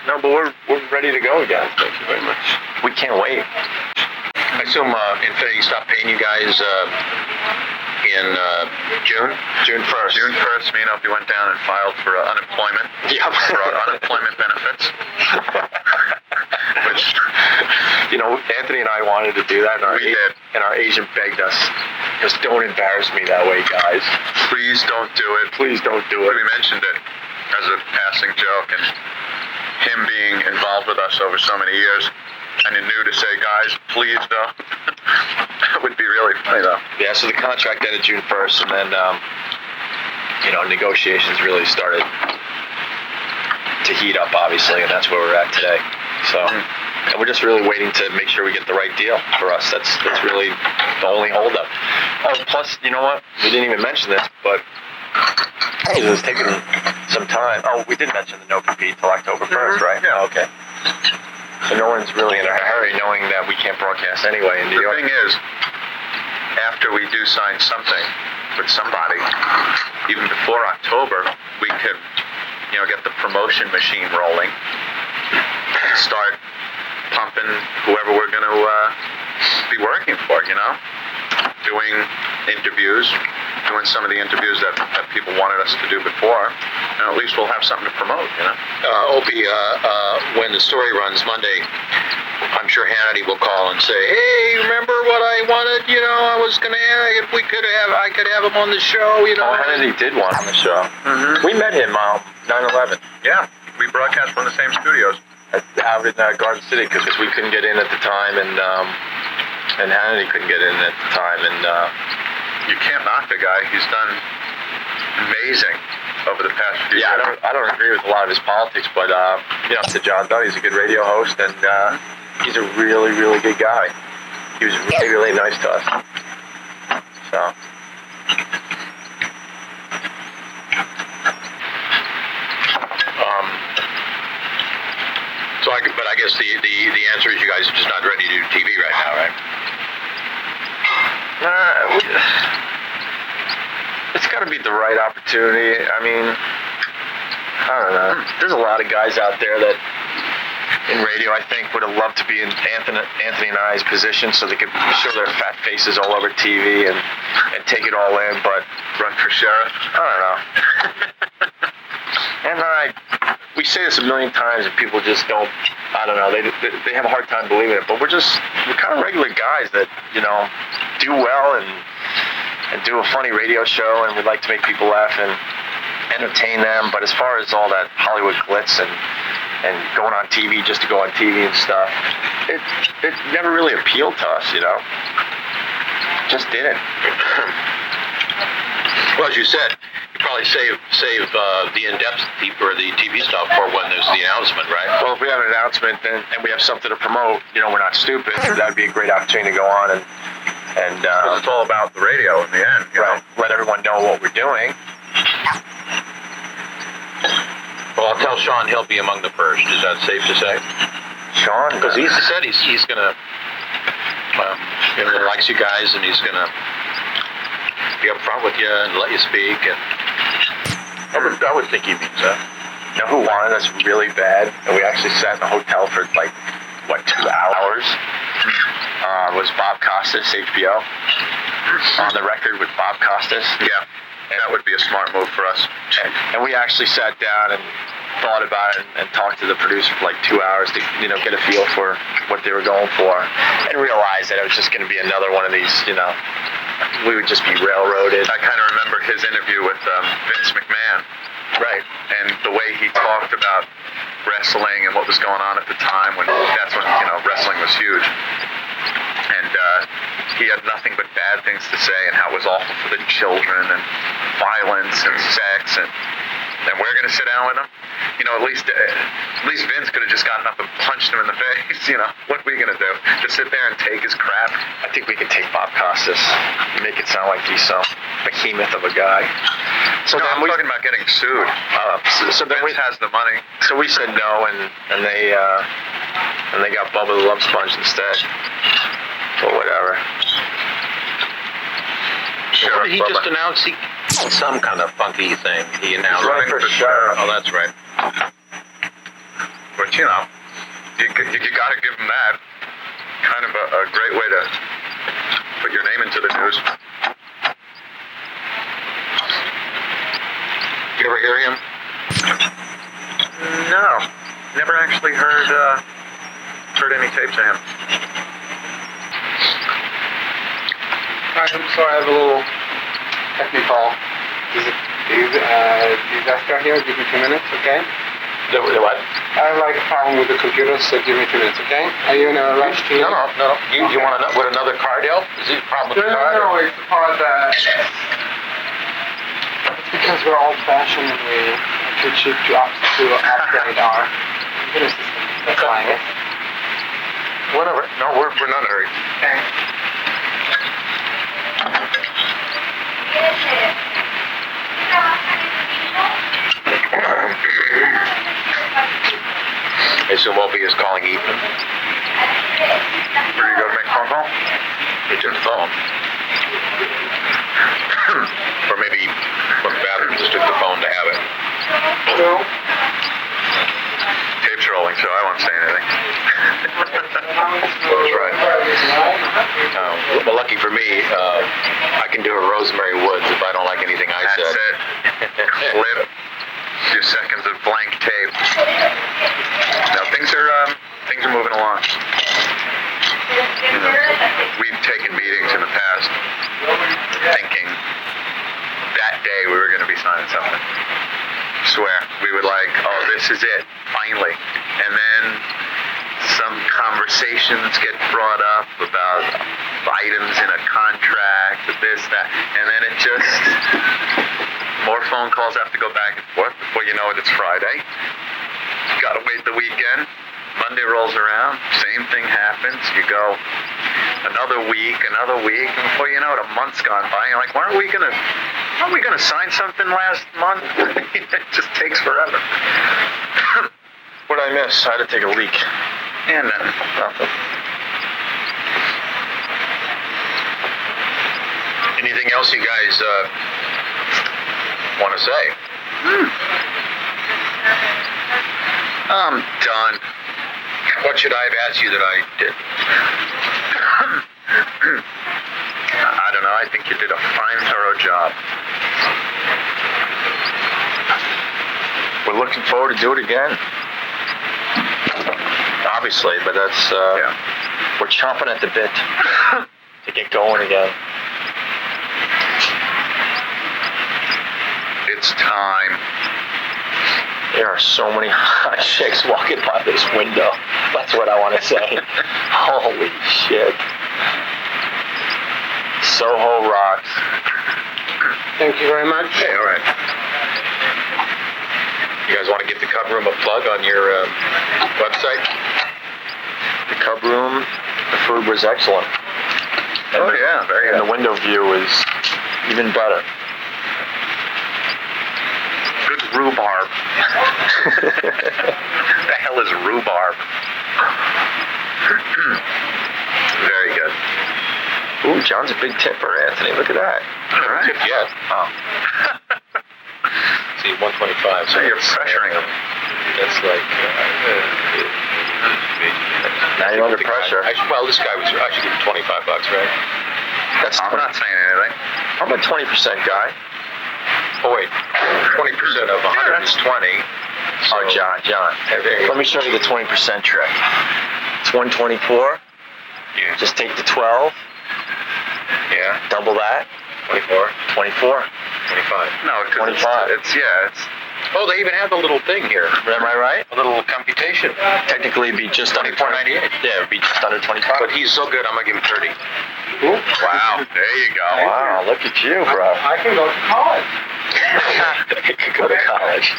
No, but we're ready to go again. Thank you very much. We can't wait. I assume Infinity stopped paying you guys in June? June 1st. June 1st, me and Opie went down and filed for unemployment. Yep. For our unemployment benefits. Which, Anthony and I wanted to do that, and our agent begged us, just don't embarrass me that way, guys. please don't do it. Please don't do it. We mentioned it as a passing joke, and him being involved with us over so many years, and he knew to say, guys, please don't. That would be really funny, though. Yeah, so the contract ended June 1st, and then, negotiations really started to heat up, obviously, and that's where we're at today. So, and we're just really waiting to make sure we get the right deal for us. That's really the only holdup. Oh, plus, you know what? We didn't even mention this, but it was taking some time. Oh, we did mention the no compete till October 1st, right? Yeah. Okay. So no one's really in a hurry, knowing that we can't broadcast anyway in New York. The thing is, after we do sign something with somebody, even before October, we could, get the promotion machine rolling and start pumping whoever we're going to be working for, doing interviews, doing some of the interviews that people wanted us to do before, and at least we'll have something to promote, Opie, when the story runs Monday, I'm sure Hannity will call and say, hey, remember what I wanted, I was going to if we I could have him on the show, Oh, Hannity did one on the show. Mm-hmm. We met him 9/11. Yeah, we broadcast from the same studios. Out in Garden City, because we couldn't get in at the time, and Hannity couldn't get in at the time, and you can't knock the guy. He's done amazing over the past few years. Yeah, I don't agree with a lot of his politics, but to John Bell, he's a good radio host, and he's a really, really good guy. He was really, really nice to us. So. But I guess the answer is you guys are just not ready to do TV right now, right? It's got to be the right opportunity. I mean, I don't know. There's a lot of guys out there that in radio, I think, would have loved to be in Anthony and I's position, so they could show their fat faces all over TV and take it all in. But Run for sheriff? I don't know. And we say this a million times, and people just don't. I don't know. They have a hard time believing it. But we're kind of regular guys that do well and do a funny radio show, and we like to make people laugh and entertain them. But as far as all that Hollywood glitz and going on TV just to go on TV and stuff, it never really appealed to us. Just didn't. Well, as you said, you probably save the in-depth or the TV stuff for when there's the announcement, right? Well, if we have an announcement and we have something to promote, we're not stupid. That'd be a great opportunity to go on and It's all about the radio in the end. You know? let everyone know what we're doing. Well, I'll tell Sean he'll be among the first. Is that safe to say? Sean, Because he said he's gonna, he likes you guys, and he's gonna be up front with you and let you speak. And I would think he means that. You know who wanted us really bad? And we actually sat in a hotel for 2 hours? Was Bob Costas, HBO. On the record with Bob Costas. Yeah, that would be a smart move for us. And we actually sat down and thought about it and talked to the producer for 2 hours to, get a feel for what they were going for, and realized that it was just going to be another one of these, we would just be railroaded. I kind of remember his interview with Vince McMahon. Right. And the way he talked about wrestling and what was going on at the time that's when wrestling was huge. And he had nothing but bad things to say, and how it was awful for the children, and violence and sex, and we're gonna sit down with him. At least Vince could have just gotten up and punched him in the face. What are we gonna do? Just sit there and take his crap? I think we could take Bob Costas and make it sound like he's some behemoth of a guy. So No, then I'm talking about getting sued. so then Vince has the money. So we said no, and they got Bubba the Love Sponge instead. But whatever. What did he just announce? Some kind of funky thing. He announced. Running for sheriff. Oh, that's right. But you got to give him that. Kind of a great way to put your name into the news. You ever hear him? No, never actually heard any tapes of him. I'm sorry, I have a little technical. Is Esther here? Give me 2 minutes, okay? The what? I have a problem with the computer, so give me 2 minutes, okay? Are you in a rush to? No. You want to would another card help? Is it a problem with the card? No, it's the part that it's because we're old-fashioned and we're too cheap to upgrade our computer system. That's why. Whatever. No, we're not in a hurry. Okay. I assume Opie is calling Ethan. Where you go to make a phone call? He took the phone. Or maybe went to the bathroom, just took the phone to have it. No. Tape's rolling, so I won't say anything. That's right. Well, lucky for me, I can do a Rosemary Woods if I don't like anything I said. That's it. Clip. A few seconds of blank tape. Now things are moving along. We've taken meetings in the past, thinking that day we were going to be signing something. Swear, we would this is it, finally. And then some conversations get brought up about items in a contract, this, that, and then it just, more phone calls have to go back and forth. Before you know it, it's Friday. You gotta wait the weekend. Monday rolls around, same thing happens. You go another week, and before you know it, a month's gone by. You're like, aren't we gonna sign something last month? It just takes forever. What did I miss? I had to take a leak. And then Nothing. Anything else you guys want to say? I'm done. What should I have asked you that I didn't? I don't know. I think you did a fine, thorough job. We're looking forward to do it again. Obviously, but that's we're chomping at the bit to get going again. It's time. There are so many hot chicks walking by this window. That's what I want to say. Holy shit. Soho rocks. Thank you very much. Okay, all right. You guys want to give the Cub Room a plug on your website? The Cub Room, the food was excellent. And very and good. the window view is even better. Good rhubarb. The hell is rhubarb? Very good. Ooh, John's a big tipper, Anthony. Look at that. All right. Tip yet. Oh. See, 125. So you're pressuring him. That's like. Now you're under pressure. Well, this guy was. I should give him $25, right? That's I'm not saying anything. How about 20% guy? Oh wait, 20% of 120. Oh, John. There you go. Let me show you the 20% trick. It's 124. Yeah. Just take the 12, Yeah. double that, 24. 24. 25. No, because 25. it's yeah, it's Oh, they even have the little thing here. Am I right? A little computation. Technically, it'd be just under 24.98. Yeah, it'd be just under 25. But he's so good, I'm gonna give him 30. wow. There you go. Wow, look at you, bro. I can go to college. You could go to college.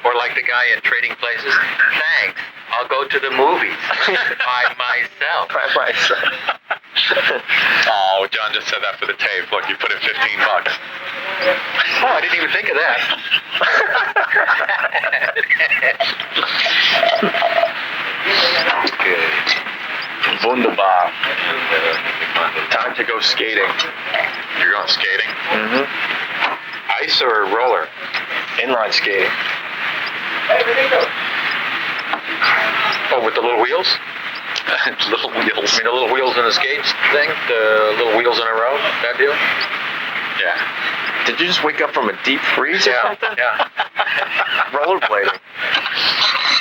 Or like the guy in Trading Places. Thanks. I'll go to the movies by myself. By myself. Oh, John just said that for the tape. Look, you put in $15. Oh, I didn't even think of that. Okay. Wunderbar. Time to go skating. You're going skating? Mm-hmm. Ice or roller? Inline skating. Oh, with the little wheels? Little wheels. I mean, the little wheels in the skates thing? The little wheels in a row? That deal? Yeah. Did you just wake up from a deep freeze or something? Yeah. Rollerblading.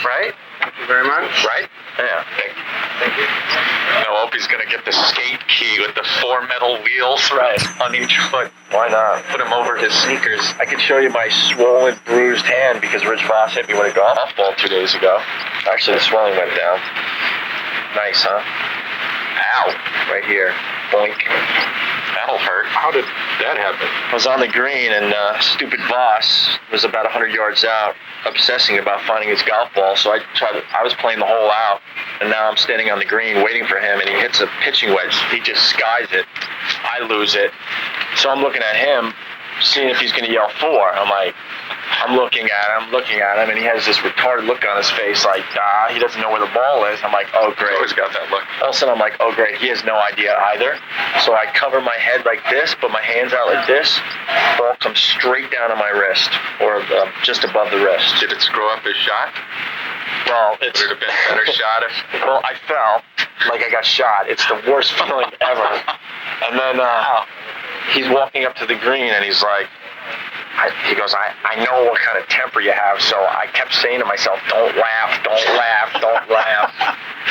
Right? Thank you very much. Right? Yeah. Thank you. No, Opie's gonna get the skate key with the 4 metal wheels Right. on each foot. Why not? Put him over his sneakers. I can show you my swollen, bruised hand because Rich Voss hit me with a golf ball 2 days ago. Actually, the swelling went down. Nice, huh? Ow. Right here. Boink. That'll hurt. How did that happen? I was on the green and stupid Voss was about 100 yards out, obsessing about finding his golf ball. So I was playing the hole out, and now I'm standing on the green waiting for him, and he hits a pitching wedge. He just skies it. I lose it. So I'm looking at him, seeing if he's going to yell 4. I'm looking at him, and he has this retarded look on his face, like, he doesn't know where the ball is. I'm like, oh, great. Always got that look. All of a sudden, I'm like, oh, great. He has no idea either. So I cover my head like this, put my hands out like this. Ball comes straight down on my wrist, or just above the wrist. Did it screw up his shot? Well, Would it have been a better shot if... well, I fell like I got shot. It's the worst feeling ever. And then he's walking up to the green, and he's like, he goes, I know what kind of temper you have, so I kept saying to myself, don't laugh.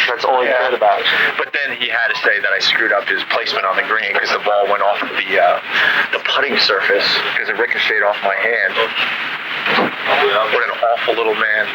That's all he cared about. But then he had to say that I screwed up his placement on the green because the ball went off of the putting surface because it ricocheted off my hand. What an awful little man.